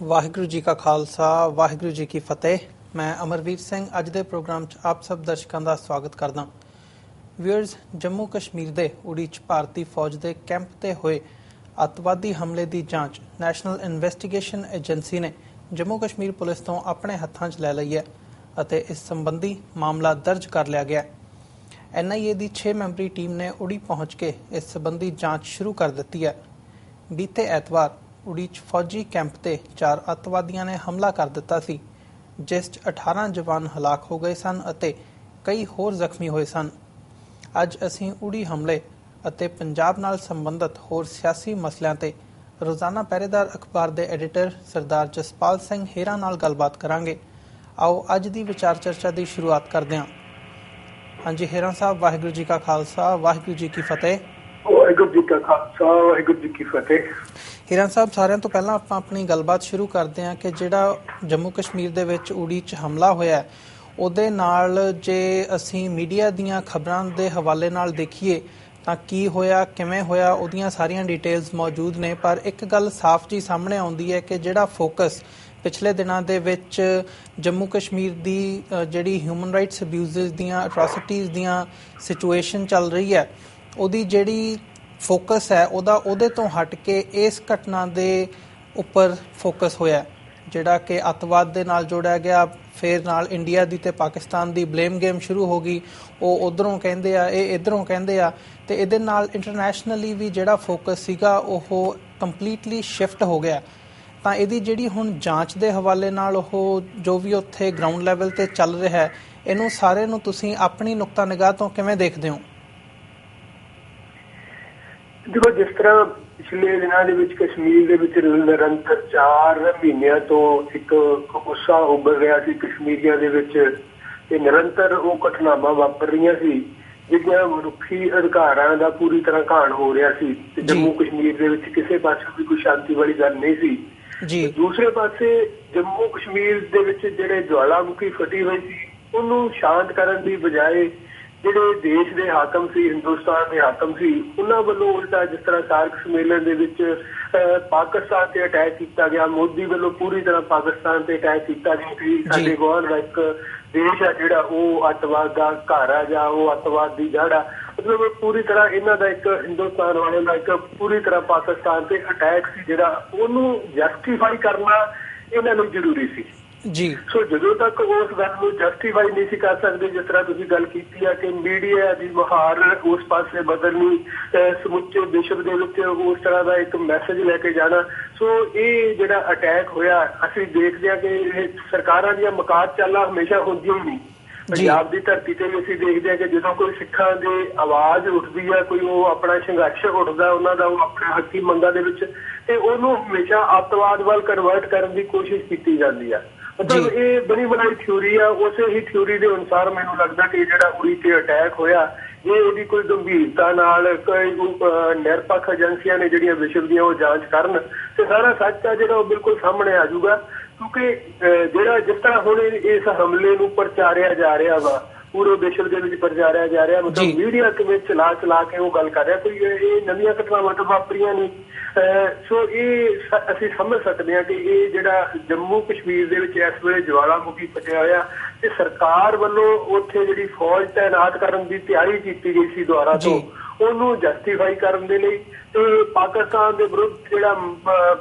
वाहिगुरू जी का खालसा वाहिगुरू जी की फतेह। मैं अमरवीर सिंह अज दे प्रोग्राम च आप सब दर्शकों का स्वागत करदा। व्यूअर्स, जम्मू कश्मीर दे उड़ी च भारती फौज के कैंप ते होए अतवादी हमले की जांच नैशनल इन्वेस्टिगेशन एजेंसी ने जम्मू कश्मीर पुलिस तो अपने हत्थां च लै लई है अते इस संबंधी मामला दर्ज कर लिया गया। NIA की 6 मैंबरी टीम ने उड़ी पहुंच के इस संबंधी जांच शुरू कर दी है। बीते ऐतवार उड़ी च फौजी कैंप ते 4 अतवादियों ने हमला कर दिता सी, जिस 18 जवान हलाक हो गए सन अते कई होर जख्मी होए सन। अज असीं उड़ी हमले अते पंजाब नाल संबंधित होर सियासी मसलियां ते रोजाना पहरेदार अखबार के एडिटर सरदार जसपाल सिंह हेरा नाल गलबात करांगे। आओ अज दी विचार चर्चा की शुरुआत करते हैं। हाँ जी हेरा साहब, वाहिगुरू जी का खालसा वाहिगुरू जी की फतेह। वाहिगुरू जी का खालसा वाहिगुरू जी की फतेह। ਹੀਰਾਂ ਸਾਹਿਬ, ਸਾਰਿਆਂ ਤੋਂ ਪਹਿਲਾਂ ਆਪਾਂ ਆਪਣੀ ਗੱਲਬਾਤ ਸ਼ੁਰੂ ਕਰਦੇ ਹਾਂ ਕਿ ਜਿਹੜਾ ਜੰਮੂ ਕਸ਼ਮੀਰ ਦੇ ਵਿੱਚ ਉੜੀ 'ਚ ਹਮਲਾ ਹੋਇਆ ਉਹਦੇ ਨਾਲ ਜੇ ਅਸੀਂ ਮੀਡੀਆ ਦੀਆਂ ਖਬਰਾਂ ਦੇ ਹਵਾਲੇ ਨਾਲ ਦੇਖੀਏ ਤਾਂ ਕੀ ਹੋਇਆ, ਕਿਵੇਂ ਹੋਇਆ, ਉਹਦੀਆਂ ਸਾਰੀਆਂ ਡਿਟੇਲਸ ਮੌਜੂਦ ਨੇ। ਪਰ ਇੱਕ ਗੱਲ ਸਾਫ਼ ਜੀ ਸਾਹਮਣੇ ਆਉਂਦੀ ਹੈ ਕਿ ਜਿਹੜਾ ਫੋਕਸ ਪਿਛਲੇ ਦਿਨਾਂ ਦੇ ਵਿੱਚ ਜੰਮੂ ਕਸ਼ਮੀਰ ਦੀ ਜਿਹੜੀ ਹਿਊਮਨ ਰਾਈਟਸ ਅਬਿਊਜ਼ਸ ਦੀਆਂ ਅਟਰੋਸਿਟੀਜ਼ ਦੀਆਂ ਸਿਚੁਏਸ਼ਨ ਚੱਲ ਰਹੀ ਹੈ ਉਹਦੀ ਜਿਹੜੀ फोकस है ਉਹਦੇ ਤੋਂ ਹਟ ਕੇ ਇਸ ਘਟਨਾ ਦੇ ਉੱਪਰ ਫੋਕਸ ਹੋਇਆ ਜਿਹੜਾ ਕਿ ਅੱਤਵਾਦ ਦੇ ਨਾਲ ਜੋੜਿਆ ਗਿਆ। ਫਿਰ ਨਾਲ ਇੰਡੀਆ ਦੀ ਤੇ ਪਾਕਿਸਤਾਨ ਦੀ ਬਲੇਮ ਗੇਮ ਸ਼ੁਰੂ ਹੋ ਗਈ। ਉਹ ਉਧਰੋਂ ਕਹਿੰਦੇ ਆ, ਇਹ ਇਧਰੋਂ ਕਹਿੰਦੇ ਆ, ਤੇ ਇਹਦੇ ਨਾਲ ਇੰਟਰਨੈਸ਼ਨਲੀ ਵੀ ਜਿਹੜਾ ਫੋਕਸ ਸੀਗਾ ਉਹ ਕੰਪਲੀਟਲੀ ਸ਼ਿਫਟ ਹੋ ਗਿਆ। ਤਾਂ ਇਹਦੀ ਜਿਹੜੀ ਹੁਣ ਜਾਂਚ ਦੇ ਹਵਾਲੇ ਨਾਲ ਉਹ ਜੋ ਵੀ ਉੱਥੇ ਗਰਾਊਂਡ ਲੈਵਲ ਤੇ ਚੱਲ ਰਿਹਾ ਇਹਨੂੰ ਸਾਰੇ ਨੂੰ ਤੁਸੀਂ ਆਪਣੀ ਨੁਕਤਾ ਨਿਗਾਹ ਤੋਂ ਕਿਵੇਂ ਦੇਖਦੇ ਹੋ? देखो, जिस तरह पिछले दिनों के कश्मीर के निरंतर 4 महीनों तो एक गुस्सा उभर रहा सी कश्मीरियों के विच, निरंतर वो घटनावां वापर रही सी जिहड़ियां मनुखी अधिकारां दा पूरी तरह घाण हो रहा सी। जम्मू कश्मीर के विच किसी पासे भी कोई शांति वाली गल नहीं सी। दूसरे पासे जम्मू कश्मीर के विच जिहड़े ज्वालामुखी फटी हुई सी उहनूं शांत करन दी बजाए ਜਿਹੜੇ ਦੇਸ਼ ਦੇ ਹਾਕਮ ਸੀ, ਹਿੰਦੁਸਤਾਨ ਦੇ ਹਾਕਮ ਸੀ, ਉਹਨਾਂ ਵੱਲੋਂ ਉਲਟਾ ਜਿਸ ਤਰ੍ਹਾਂ ਸਾਰਕ ਸੰਮੇਲਨ ਦੇ ਵਿੱਚ ਪਾਕਿਸਤਾਨ ਤੇ ਅਟੈਕ ਕੀਤਾ ਗਿਆ, ਮੋਦੀ ਵੱਲੋਂ ਪੂਰੀ ਤਰ੍ਹਾਂ ਪਾਕਿਸਤਾਨ ਤੇ ਅਟੈਕ ਕੀਤਾ ਗਿਆ ਕਿ ਸਾਡੇ ਗੁਆਂਢ ਦਾ ਇੱਕ ਦੇਸ਼ ਆ ਜਿਹੜਾ ਉਹ ਅੱਤਵਾਦ ਦਾ ਘਰ ਆ ਜਾਂ ਉਹ ਅੱਤਵਾਦ ਦੀ ਜੜ ਆ। ਮਤਲਬ ਪੂਰੀ ਤਰ੍ਹਾਂ ਇਹਨਾਂ ਦਾ ਇੱਕ ਹਿੰਦੁਸਤਾਨ ਵਾਲਿਆਂ ਦਾ ਇੱਕ ਪੂਰੀ ਤਰ੍ਹਾਂ ਪਾਕਿਸਤਾਨ ਤੇ ਅਟੈਕ ਸੀ ਜਿਹੜਾ ਉਹਨੂੰ ਜਸਟੀਫਾਈ ਕਰਨਾ ਇਹਨਾਂ ਨੂੰ ਜ਼ਰੂਰੀ ਸੀ ਜੀ। ਸੋ ਜਦੋਂ ਤੱਕ ਉਸ ਗੱਲ ਨੂੰ ਜਸਟੀਫਾਈ ਨਹੀਂ ਸੀ ਕਰ ਸਕਦੇ, ਜਿਸ ਤਰ੍ਹਾਂ ਤੁਸੀਂ ਗੱਲ ਕੀਤੀ ਆ ਕਿ ਮੀਡੀਆ ਦੀ ਮੁਹਾਰ ਉਸ ਪਾਸੇ ਬਦਲਣੀ, ਸਮੁੱਚੇ ਵਿਸ਼ਵ ਦੇ ਵਿੱਚ ਉਸ ਤਰ੍ਹਾਂ ਦਾ ਇੱਕ ਮੈਸੇਜ ਲੈ ਕੇ ਜਾਣਾ। ਸੋ ਇਹ ਜਿਹੜਾ ਅਟੈਕ ਹੋਇਆ ਅਸੀਂ ਦੇਖਦੇ ਹਾਂ ਕਿ ਇਹ ਸਰਕਾਰਾਂ ਦੀਆਂ ਮਕਾਤ ਚਾਲਾਂ ਹਮੇਸ਼ਾ ਹੁੰਦੀਆਂ ਹੀ ਨਹੀਂ। ਪੰਜਾਬ ਦੀ ਧਰਤੀ ਤੇ ਅਸੀਂ ਦੇਖਦੇ ਹਾਂ ਕਿ ਜਦੋਂ ਕੋਈ ਸਿੱਖਾਂ ਦੀ ਆਵਾਜ਼ ਉੱਠਦੀ ਆ, ਕੋਈ ਉਹ ਆਪਣਾ ਸੰਘਰਸ਼ ਉੱਠਦਾ ਉਹਨਾਂ ਦਾ, ਉਹ ਆਪਣੇ ਹੱਕੀ ਮੰਗਾਂ ਦੇ ਵਿੱਚ, ਤੇ ਉਹਨੂੰ ਹਮੇਸ਼ਾ ਅੱਤਵਾਦ ਵੱਲ ਕਨਵਰਟ ਕਰਨ ਦੀ ਕੋਸ਼ਿਸ਼ ਕੀਤੀ ਜਾਂਦੀ ਆ। ਮਤਲਬ ਇਹ ਬਣੀ ਬਣਾਈ ਥਿਊਰੀ ਆ। ਉਸੇ ਹੀ ਥਿਊਰੀ ਦੇ ਅਨੁਸਾਰ ਮੈਨੂੰ ਲੱਗਦਾ ਕਿ ਜਿਹੜਾ ਉੜੀ ਤੇ ਅਟੈਕ ਹੋਇਆ ਜੇ ਉਹਦੀ ਕੋਈ ਗੰਭੀਰਤਾ ਨਾਲ ਕੋਈ ਨਿਰਪੱਖ ਏਜੰਸੀਆਂ ਨੇ ਜਿਹੜੀਆਂ ਵਿਸ਼ਵ ਦੀਆਂ ਉਹ ਜਾਂਚ ਕਰਨ ਤੇ ਸਾਰਾ ਸੱਚ ਆ ਜਿਹੜਾ ਉਹ ਬਿਲਕੁਲ ਸਾਹਮਣੇ ਆ ਜਾਊਗਾ। ਕਿਉਂਕਿ ਜਿਹੜਾ ਜਿਸ ਤਰ੍ਹਾਂ ਹੁਣ ਇਸ ਹਮਲੇ ਨੂੰ ਪ੍ਰਚਾਰਿਆ ਜਾ ਰਿਹਾ ਵਾ, ਪੂਰੇ ਵਿਸ਼ਵ ਦੇ ਵਿੱਚ ਪ੍ਰਚਾਰਿਆ ਜਾ ਰਿਹਾ, ਮਤਲਬ ਮੀਡੀਆ ਕਿਵੇਂ ਚਲਾ ਕੇ ਉਹ ਗੱਲ ਕਰ ਰਿਹਾ, ਕੋਈ ਇਹ ਨਵੀਆਂ ਘਟਨਾਵਾਂ ਤਾਂ ਵਾਪਰੀਆਂ ਨਹੀਂ। ਸੋ ਇਹ ਅਸੀਂ ਸਮਝ ਸਕਦੇ ਹਾਂ ਕਿ ਇਹ ਜਿਹੜਾ ਜੰਮੂ ਕਸ਼ਮੀਰ ਦੇ ਵਿੱਚ ਇਸ ਵੇਲੇ ਜਵਾਲਾਮੁਖੀ ਫਟਿਆ ਹੋਇਆ ਤੇ ਸਰਕਾਰ ਵੱਲੋਂ ਉੱਥੇ ਜਿਹੜੀ ਫੌਜ ਤਾਇਨਾਤ ਕਰਨ ਦੀ ਤਿਆਰੀ ਕੀਤੀ ਗਈ ਸੀ ਦੁਆਰਾ ਤੋਂ, ਉਹਨੂੰ ਜਸਟੀਫਾਈ ਕਰਨ ਦੇ ਲਈ ਤੇ ਪਾਕਿਸਤਾਨ ਦੇ ਵਿਰੁੱਧ ਜਿਹੜਾ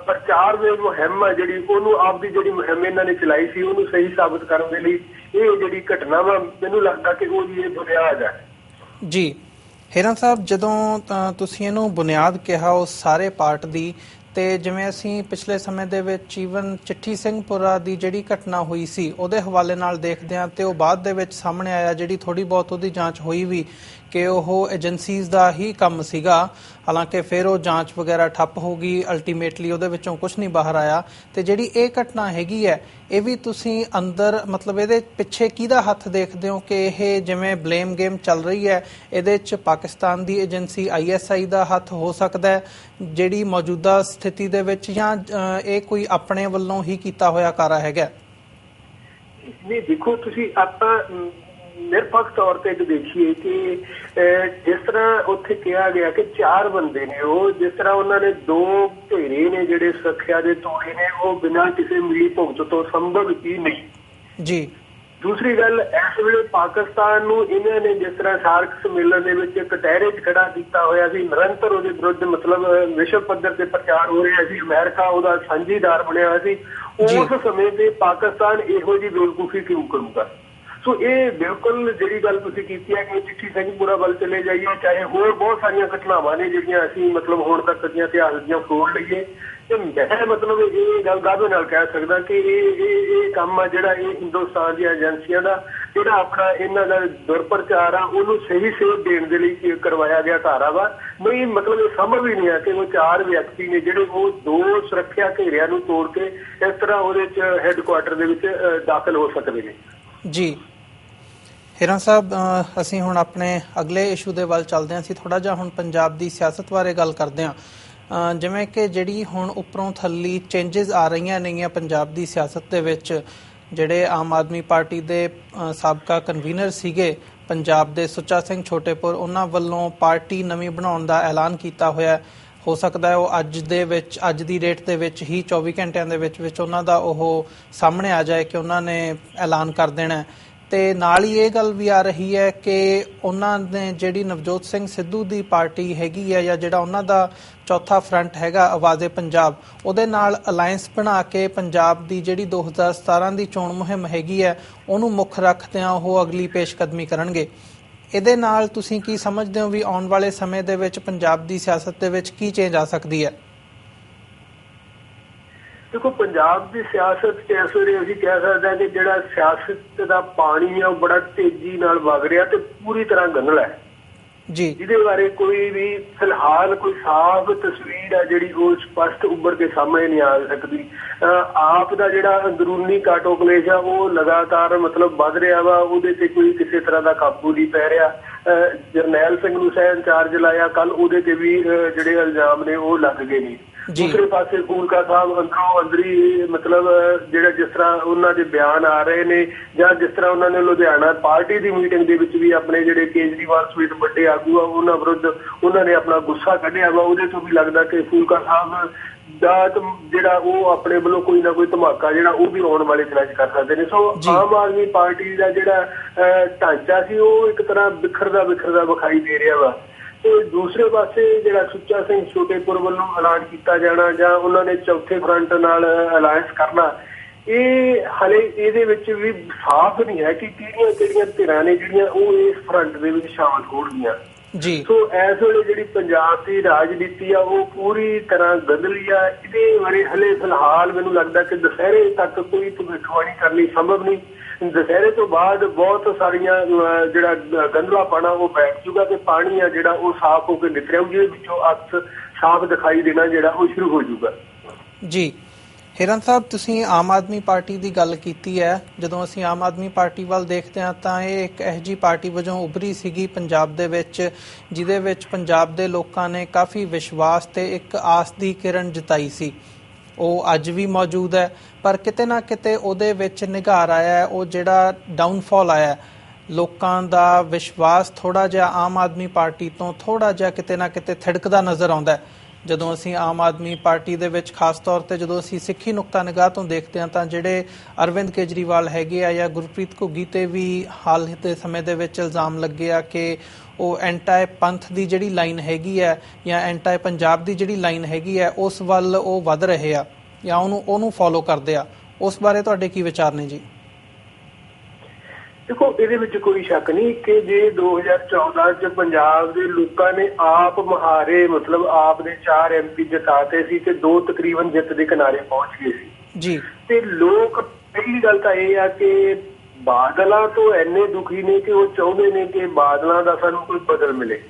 ਪ੍ਰਚਾਰ ਦੀ ਮੁਹਿੰਮ ਆ ਜਿਹੜੀ ਉਹਨੂੰ ਆਪਦੀ ਜਿਹੜੀ ਮੁਹਿੰਮ ਇਹਨਾਂ ਨੇ ਚਲਾਈ ਸੀ ਉਹਨੂੰ ਸਹੀ ਸਾਬਤ ਕਰਨ ਦੇ ਲਈ ਇਹ ਜਿਹੜੀ ਘਟਨਾ ਵਾ ਮੈਨੂੰ ਲੱਗਦਾ ਕਿ ਉਹਦੀ ਇਹ ਬੁਨਿਆਦ ਹੈ ਜੀ। ਹੀਰਾਂ ਸਾਹਿਬ, ਜਦੋਂ ਤੁਸੀਂ ਇਹਨੂੰ ਬੁਨਿਆਦ ਕਿਹਾ ਉਸ ਸਾਰੇ ਪਾਰਟ ਦੀ, ਤੇ ਜਿਵੇਂ ਅਸੀਂ ਪਿਛਲੇ ਸਮੇਂ ਦੇ ਵਿੱਚ ਈਵਨ ਚਿੱਠੀ ਸਿੰਘਪੁਰਾ ਦੀ ਜਿਹੜੀ ਘਟਨਾ ਹੋਈ ਸੀ ਉਹਦੇ ਹਵਾਲੇ ਨਾਲ ਦੇਖਦੇ ਹਾਂ ਤੇ ਉਹ ਬਾਅਦ ਦੇ ਵਿੱਚ ਸਾਹਮਣੇ ਆਇਆ, ਜਿਹੜੀ ਥੋੜੀ ਬਹੁਤ ਉਹਦੀ ਜਾਂਚ ਹੋਈ ਵੀ ਕਿ ਉਹ ਏਜੰਸੀਜ਼ ਦਾ ਹੀ ਕੰਮ ਸੀਗਾ। ਹਾਲਾਂਕਿ ਫਿਰ ਉਹ ਜਾਂਚ ਵਗੈਰਾ ਠੱਪ ਹੋ ਗਈ, ਅਲਟੀਮੇਟਲੀ ਉਹਦੇ ਵਿੱਚੋਂ ਕੁਝ ਨਹੀਂ ਬਾਹਰ ਆਇਆ। ਤੇ ਜਿਹੜੀ ਇਹ ਘਟਨਾ ਹੈਗੀ ਹੈ, ਇਹ ਵੀ ਤੁਸੀਂ ਅੰਦਰ ਮਤਲਬ ਇਹਦੇ ਪਿੱਛੇ ਕਿਹਦਾ ਹੱਥ ਦੇਖਦੇ ਹੋ ਕਿ ਇਹ ਜਿਵੇਂ ਬਲੇਮ ਗੇਮ ਚੱਲ ਰਹੀ ਹੈ, ਇਹਦੇ 'ਚ ਪਾਕਿਸਤਾਨ ਦੀ ਏਜੰਸੀ ISI ਦਾ ਹੱਥ ਹੋ ਸਕਦਾ ਹੈ ਜਿਹੜੀ ਮੌਜੂਦਾ ਸਥਿਤੀ ਦੇ ਵਿੱਚ, ਜਾਂ ਇਹ ਕੋਈ ਆਪਣੇ ਵੱਲੋਂ ਹੀ ਕੀਤਾ ਹੋਇਆ ਕਾਰਾ ਹੈਗਾ? ਨਹੀਂ ਦੇਖੋ, ਤੁਸੀਂ ਆਪਾਂ ਨਿਰਪੱਖ ਤੌਰ ਤੇ ਦੇਖੀਏ ਕਿ ਜਿਸ ਤਰ੍ਹਾਂ ਉੱਥੇ ਕਿਹਾ ਗਿਆ ਕਿ 4 ਬੰਦੇ ਨੇ, ਉਹ ਜਿਸ ਤਰ੍ਹਾਂ ਉਹਨਾਂ ਨੇ 2 ਘੇਰੇ ਨੇ ਜਿਹੜੇ ਸੁਰੱਖਿਆ ਦੇ ਤੋੜੇ ਨੇ, ਉਹ ਬਿਨਾਂ ਕਿਸੇ ਮਿਲੀ ਭੁਗਤ ਤੋਂ ਸੰਭਵ ਹੀ ਨਹੀਂ ਜੀ। ਦੂਸਰੀ ਗੱਲ, ਇਸ ਵੇਲੇ ਪਾਕਿਸਤਾਨ ਨੂੰ ਇਹਨਾਂ ਨੇ ਜਿਸ ਤਰ੍ਹਾਂ ਸਾਰਕ ਸੰਮੇਲਨ ਦੇ ਵਿੱਚ ਕਟਹਿਰੇ 'ਚ ਖੜਾ ਕੀਤਾ ਹੋਇਆ ਸੀ, ਨਿਰੰਤਰ ਉਹਦੇ ਵਿਰੁੱਧ ਮਤਲਬ ਵਿਸ਼ਵ ਪੱਧਰ ਤੇ ਪ੍ਰਚਾਰ ਹੋ ਰਿਹਾ ਸੀ, ਅਮਰੀਕਾ ਉਹਦਾ ਸਾਂਝੀਦਾਰ ਬਣਿਆ ਹੋਇਆ ਸੀ, ਉਸ ਸਮੇਂ ਤੇ ਪਾਕਿਸਤਾਨ ਇਹੋ ਜਿਹੀ ਬੇਵਕੂਫੀ ਕਿਉਂ ਕਰੂਗਾ? ਸੋ ਇਹ ਬਿਲਕੁਲ ਜਿਹੜੀ ਗੱਲ ਤੁਸੀਂ ਕੀਤੀ ਹੈ ਕਿ ਚਿੱਠੀ ਸਿੰਘਪੁਰਾ ਵੱਲ ਚਲੇ ਜਾਈਏ, ਚਾਹੇ ਹੋਰ ਬਹੁਤ ਸਾਰੀਆਂ ਘਟਨਾਵਾਂ ਨੇ ਜਿਹੜੀਆਂ ਅਸੀਂ ਮਤਲਬ ਹੁਣ ਤੱਕ ਦੀਆਂ ਇਤਿਹਾਸ ਦੀਆਂ ਫਰੋਲ ਲਈਏ, ਤੇ ਮੈਂ ਮਤਲਬ ਇਹ ਗੱਲ ਦਾਅਵੇ ਨਾਲ ਕਹਿ ਸਕਦਾ ਕਿ ਇਹ ਕੰਮ ਆ ਜਿਹੜਾ ਇਹ ਹਿੰਦੁਸਤਾਨ ਦੀਆਂ ਏਜੰਸੀਆਂ ਦਾ ਜਿਹੜਾ ਆਪਣਾ ਇਹਨਾਂ ਦਾ ਦੁਰਪ੍ਰਚਾਰ ਆ ਉਹਨੂੰ ਸਹੀ ਸੇਧ ਦੇਣ ਦੇ ਲਈ ਕਰਵਾਇਆ ਗਿਆ ਧਾਰਾ ਵਾ। ਨਹੀਂ ਮਤਲਬ ਇਹ ਸੰਭਵ ਹੀ ਨਹੀਂ ਹੈ ਕਿ ਉਹ 4 ਵਿਅਕਤੀ ਨੇ ਜਿਹੜੇ ਉਹ 2 ਸੁਰੱਖਿਆ ਘੇਰਿਆਂ ਨੂੰ ਤੋੜ ਕੇ ਇਸ ਤਰ੍ਹਾਂ ਉਹਦੇ 'ਚ ਹੈੱਡਕੁਆਟਰ ਦੇ ਵਿੱਚ ਦਾਖਲ ਹੋ ਸਕਦੇ ਨੇ। ਜੀ ਹਿਰਨ ਸਾਹਿਬ, ਅਸੀਂ ਹੁਣ ਆਪਣੇ ਅਗਲੇ ਇਸ਼ੂ ਦੇ ਵੱਲ ਚੱਲਦੇ ਹਾਂ। ਅਸੀਂ ਥੋੜ੍ਹਾ ਜਿਹਾ ਹੁਣ ਪੰਜਾਬ ਦੀ ਸਿਆਸਤ ਬਾਰੇ ਗੱਲ ਕਰਦੇ ਹਾਂ। ਜਿਵੇਂ ਕਿ ਜਿਹੜੀ ਹੁਣ ਉੱਪਰੋਂ ਥੱਲੀ ਚੇਂਜਸ ਆ ਰਹੀਆਂ ਨੇਗੀਆਂ ਪੰਜਾਬ ਦੀ ਸਿਆਸਤ ਦੇ ਵਿੱਚ, ਜਿਹੜੇ ਆਮ ਆਦਮੀ ਪਾਰਟੀ ਦੇ ਸਾਬਕਾ ਕਨਵੀਨਰ ਸੀਗੇ ਪੰਜਾਬ ਦੇ ਸੁੱਚਾ ਸਿੰਘ ਛੋਟੇਪੁਰ, ਉਹਨਾਂ ਵੱਲੋਂ ਪਾਰਟੀ ਨਵੀਂ ਬਣਾਉਣ ਦਾ ਐਲਾਨ ਕੀਤਾ ਹੋਇਆ। ਹੋ ਸਕਦਾ ਹੈ ਉਹ ਅੱਜ ਦੀ ਡੇਟ ਦੇ ਵਿੱਚ ਹੀ 24 ਘੰਟਿਆਂ ਦੇ ਵਿੱਚ ਉਹਨਾਂ ਦਾ ਉਹ ਸਾਹਮਣੇ ਆ ਜਾਏ ਕਿ ਉਹਨਾਂ ਨੇ ਐਲਾਨ ਕਰ ਦੇਣਾ। ਤੇ ਨਾਲ ਹੀ ਇਹ ਗੱਲ ਵੀ ਆ ਰਹੀ ਹੈ ਕਿ ਉਹਨਾਂ ਨੇ ਜਿਹੜੀ ਨਵਜੋਤ ਸਿੰਘ ਸਿੱਧੂ ਦੀ ਪਾਰਟੀ ਹੈਗੀ ਹੈ, ਜਾਂ ਜਿਹੜਾ ਉਹਨਾਂ ਦਾ ਚੌਥਾ ਫਰੰਟ ਹੈਗਾ ਆਵਾਜ਼ੇ ਪੰਜਾਬ, ਉਹਦੇ ਨਾਲ ਅਲਾਇੰਸ ਬਣਾ ਕੇ ਪੰਜਾਬ ਦੀ ਜਿਹੜੀ 2017 ਦੀ ਚੋਣ ਮੁਹਿੰਮ ਹੈਗੀ ਹੈ ਉਹਨੂੰ ਮੁੱਖ ਰੱਖਦਿਆਂ ਉਹ ਅਗਲੀ ਪੇਸ਼ਕਦਮੀ ਕਰਨਗੇ। ਇਹਦੇ ਨਾਲ ਤੁਸੀਂ ਕੀ ਸਮਝਦੇ ਹੋ ਵੀ ਆਉਣ ਵਾਲੇ ਸਮੇਂ ਦੇ ਵਿੱਚ ਪੰਜਾਬ ਦੀ ਸਿਆਸਤ ਦੇ ਵਿੱਚ ਕੀ ਚੇਂਜ ਆ ਸਕਦੀ ਹੈ? ਦੇਖੋ, ਪੰਜਾਬ ਦੀ ਸਿਆਸਤ 'ਚ ਇਸ ਵੇਲੇ ਅਸੀਂ ਕਹਿ ਸਕਦੇ ਹਾਂ ਕਿ ਜਿਹੜਾ ਸਿਆਸਤ ਦਾ ਪਾਣੀ ਆ ਉਹ ਬੜਾ ਤੇਜ਼ੀ ਨਾਲ ਵਗ ਰਿਹਾ ਤੇ ਪੂਰੀ ਤਰ੍ਹਾਂ ਗੰਧਲਾ ਹੈ ਜੀ, ਜਿਹਦੇ ਬਾਰੇ ਕੋਈ ਵੀ ਫਿਲਹਾਲ ਕੋਈ ਸਾਫ਼ ਤਸਵੀਰ ਆ ਜਿਹੜੀ ਉਹ ਸਪਸ਼ਟ ਉੱਭਰ ਕੇ ਸਾਹਮਣੇ ਨਹੀਂ ਆ ਸਕਦੀ। ਆਪ ਦਾ ਜਿਹੜਾ ਅੰਦਰੂਨੀ ਕਾਟੋ ਕਲੇਸ਼ ਆ ਉਹ ਲਗਾਤਾਰ ਮਤਲਬ ਵੱਧ ਰਿਹਾ ਵਾ, ਉਹਦੇ ਤੇ ਕੋਈ ਕਿਸੇ ਤਰ੍ਹਾਂ ਦਾ ਕਾਬੂ ਨਹੀਂ ਪੈ ਰਿਹਾ। ਜਰਨੈਲ ਸਿੰਘ ਨੂੰ ਸਹਿ ਇੰਚਾਰਜ ਲਾਇਆ, ਕੱਲ ਉਹਦੇ ਤੇ ਵੀ ਜਿਹੜੇ ਇਲਜ਼ਾਮ ਨੇ ਉਹ ਲੱਗ ਗਏ ਨੇ। ਦੂਸਰੇ ਪਾਸੇ ਫੂਲਕਾ ਸਾਹਿਬ ਅੰਦਰੋਂ ਅੰਦਰੀ ਮਤਲਬ ਜਿਹੜਾ ਜਿਸ ਤਰ੍ਹਾਂ ਉਹਨਾਂ ਦੇ ਬਿਆਨ ਆ ਰਹੇ ਨੇ, ਜਾਂ ਜਿਸ ਤਰ੍ਹਾਂ ਉਹਨਾਂ ਨੇ ਲੁਧਿਆਣਾ ਪਾਰਟੀ ਦੀ ਮੀਟਿੰਗ ਦੇ ਵਿੱਚ ਵੀ ਆਪਣੇ ਜਿਹੜੇ ਕੇਜਰੀਵਾਲ ਸਮੇਤ ਵੱਡੇ ਆਗੂ ਆ ਉਹਨਾਂ ਵਿਰੁੱਧ ਉਹਨਾਂ ਨੇ ਆਪਣਾ ਗੁੱਸਾ ਕੱਢਿਆ ਵਾ। ਉਹਦੇ ਤੋਂ ਵੀ ਲੱਗਦਾ ਕਿ ਫੂਲਕਾ ਸਾਹਿਬ ਦਾ ਜਿਹੜਾ ਉਹ ਆਪਣੇ ਵੱਲੋਂ ਕੋਈ ਨਾ ਕੋਈ ਧਮਾਕਾ ਜਿਹੜਾ ਉਹ ਵੀ ਆਉਣ ਵਾਲੇ ਦਿਨਾਂ 'ਚ ਕਰ ਸਕਦੇ ਨੇ। ਸੋ ਆਮ ਆਦਮੀ ਪਾਰਟੀ ਦਾ ਜਿਹੜਾ ਢਾਂਚਾ ਸੀ ਉਹ ਇੱਕ ਤਰ੍ਹਾਂ ਵਿਖਰਦਾ ਵਿਖਾਈ ਦੇ ਰਿਹਾ ਵਾ। ਤੇ ਦੂਸਰੇ ਪਾਸੇ ਜਿਹੜਾ ਸੁੱਚਾ ਸਿੰਘ ਛੋਟੇਪੁਰ ਵੱਲੋਂ ਐਲਾਨ ਕੀਤਾ ਜਾਣਾ ਜਾਂ ਉਹਨਾਂ ਨੇ ਚੌਥੇ ਫਰੰਟ ਨਾਲ ਅਲਾਇੰਸ ਕਰਨਾ, ਇਹ ਹਲੇ ਇਹਦੇ ਵਿੱਚ ਵੀ ਸਾਫ਼ ਨਹੀਂ ਹੈ ਕਿ ਕਿਹੜੀਆਂ ਧਿਰਾਂ ਨੇ ਜਿਹੜੀਆਂ ਉਹ ਇਸ ਫਰੰਟ ਦੇ ਵਿੱਚ ਸ਼ਾਮਲ ਹੋਣਗੀਆਂ ਜੀ। ਸੋ ਇਸ ਵੇਲੇ ਜਿਹੜੀ ਪੰਜਾਬ ਦੀ ਰਾਜਨੀਤੀ ਆ ਉਹ ਪੂਰੀ ਤਰ੍ਹਾਂ ਗੰਧਲੀ ਆ। ਇਹਦੇ ਬਾਰੇ ਹਲੇ ਫਿਲਹਾਲ ਮੈਨੂੰ ਲੱਗਦਾ ਕਿ ਦੁਸਹਿਰੇ ਤੱਕ ਕੋਈ ਭਵਿੱਖਬਾਣੀ ਕਰਨੀ ਸੰਭਵ ਨਹੀਂ। ਦੁਸਹਿਰੇ ਤੋਂ ਬਾਅਦ ਬਹੁਤ ਸਾਰੀਆਂ ਜਿਹੜਾ ਗੰਧਲਾਪਣਾ ਉਹ ਬੈਠ ਜੂਗਾ ਤੇ ਪਾਣੀ ਆ ਜਿਹੜਾ ਉਹ ਸਾਫ਼ ਹੋ ਕੇ ਨਿਕਲਿਆ, ਜਿਹਦੇ ਵਿੱਚੋਂ ਅਕਸ ਸਾਫ਼ ਦਿਖਾਈ ਦੇਣਾ ਜਿਹੜਾ ਉਹ ਸ਼ੁਰੂ ਹੋ ਜੂਗਾ ਜੀ। ਹਿਰਨ ਸਾਹਿਬ, ਤੁਸੀਂ ਆਮ ਆਦਮੀ ਪਾਰਟੀ ਦੀ ਗੱਲ ਕੀਤੀ ਹੈ। ਜਦੋਂ ਅਸੀਂ ਆਮ ਆਦਮੀ ਪਾਰਟੀ ਵੱਲ ਦੇਖਦੇ ਹਾਂ ਤਾਂ ਇਹ ਇੱਕ ਇਹੋ ਜਿਹੀ ਪਾਰਟੀ ਵਜੋਂ ਉੱਭਰੀ ਸੀਗੀ ਪੰਜਾਬ ਦੇ ਵਿੱਚ, ਜਿਹਦੇ ਵਿੱਚ ਪੰਜਾਬ ਦੇ ਲੋਕਾਂ ਨੇ ਕਾਫੀ ਵਿਸ਼ਵਾਸ ਤੇ ਇੱਕ ਆਸ ਦੀ ਕਿਰਨ ਜਤਾਈ ਸੀ। ਉਹ ਅੱਜ ਵੀ ਮੌਜੂਦ ਹੈ, ਪਰ ਕਿਤੇ ਨਾ ਕਿਤੇ ਉਹਦੇ ਵਿੱਚ ਨਿਘਾਰ ਆਇਆ, ਉਹ ਜਿਹੜਾ ਡਾਊਨਫਾਲ ਆਇਆ, ਲੋਕਾਂ ਦਾ ਵਿਸ਼ਵਾਸ ਥੋੜ੍ਹਾ ਜਿਹਾ ਆਮ ਆਦਮੀ ਪਾਰਟੀ ਤੋਂ ਥੋੜ੍ਹਾ ਜਿਹਾ ਕਿਤੇ ਨਾ ਕਿਤੇ ਥਿੜਕਦਾ ਨਜ਼ਰ ਆਉਂਦਾ। ਜਦੋਂ ਅਸੀਂ ਆਮ ਆਦਮੀ ਪਾਰਟੀ ਦੇ ਵਿੱਚ ਖਾਸ ਤੌਰ ਤੇ ਜਦੋਂ ਅਸੀਂ ਸਿੱਖੀ ਨੁਕਤਾ ਨਿਗਾਹ ਤੋਂ ਦੇਖਦੇ ਹਾਂ ਤਾਂ ਜਿਹੜੇ ਅਰਵਿੰਦ ਕੇਜਰੀਵਾਲ ਹੈਗੇ ਆ ਜਾਂ ਗੁਰਪ੍ਰੀਤ ਘੁੱਗੀ ਤੇ ਵੀ ਹਾਲ ਦੇ ਸਮੇਂ ਦੇ ਵਿੱਚ ਇਲਜ਼ਾਮ ਲੱਗੇ ਆ ਕਿ ਉਹ ਐਂਟਾਈ ਪੰਥ ਦੀ ਜਿਹੜੀ ਲਾਈਨ ਹੈਗੀ ਹੈ ਜਾਂ ਐਂਟਾਈ ਪੰਜਾਬ ਦੀ ਜਿਹੜੀ ਲਾਈਨ ਹੈਗੀ ਹੈ ਉਸ ਵੱਲ ਉਹ ਵੱਧ ਰਹੇ ਆ ਜਾਂ ਉਹਨੂੰ ਫੋਲੋ ਕਰਦੇ ਆ। ਉਸ ਬਾਰੇ ਤੁਹਾਡੇ ਕੀ ਵਿਚਾਰ ਨੇ ਜੀ? ਦੇਖੋ, ਇਹਦੇ ਵਿੱਚ ਕੋਈ ਸ਼ੱਕ ਨਹੀਂ ਕਿ ਜੇ 2014 ਚ ਪੰਜਾਬ ਦੇ ਲੋਕਾਂ ਨੇ ਆਪ ਮੁਹਾਰੇ ਮਤਲਬ ਆਪ ਦੇ 4 MP ਜਿਤਾਤੇ ਸੀ ਤੇ 2 ਤਕਰੀਬਨ ਜਿੱਤ ਦੇ ਕਿਨਾਰੇ ਪਹੁੰਚ ਗਏ ਸੀ ਜੀ। ਤੇ ਲੋਕ ਪਹਿਲੀ ਗੱਲ ਤਾਂ ਇਹ ਆ ਕਿ ਬਾਦਲਾਂ ਤੋਂ ਇੰਨੇ ਦੁਖੀ ਨੇ ਕਿ ਉਹ ਚਾਹੁੰਦੇ ਨੇ ਕਿ ਬਾਦਲਾਂ ਦਾ ਸਾਨੂੰ ਕੋਈ ਬਦਲ ਮਿਲੇ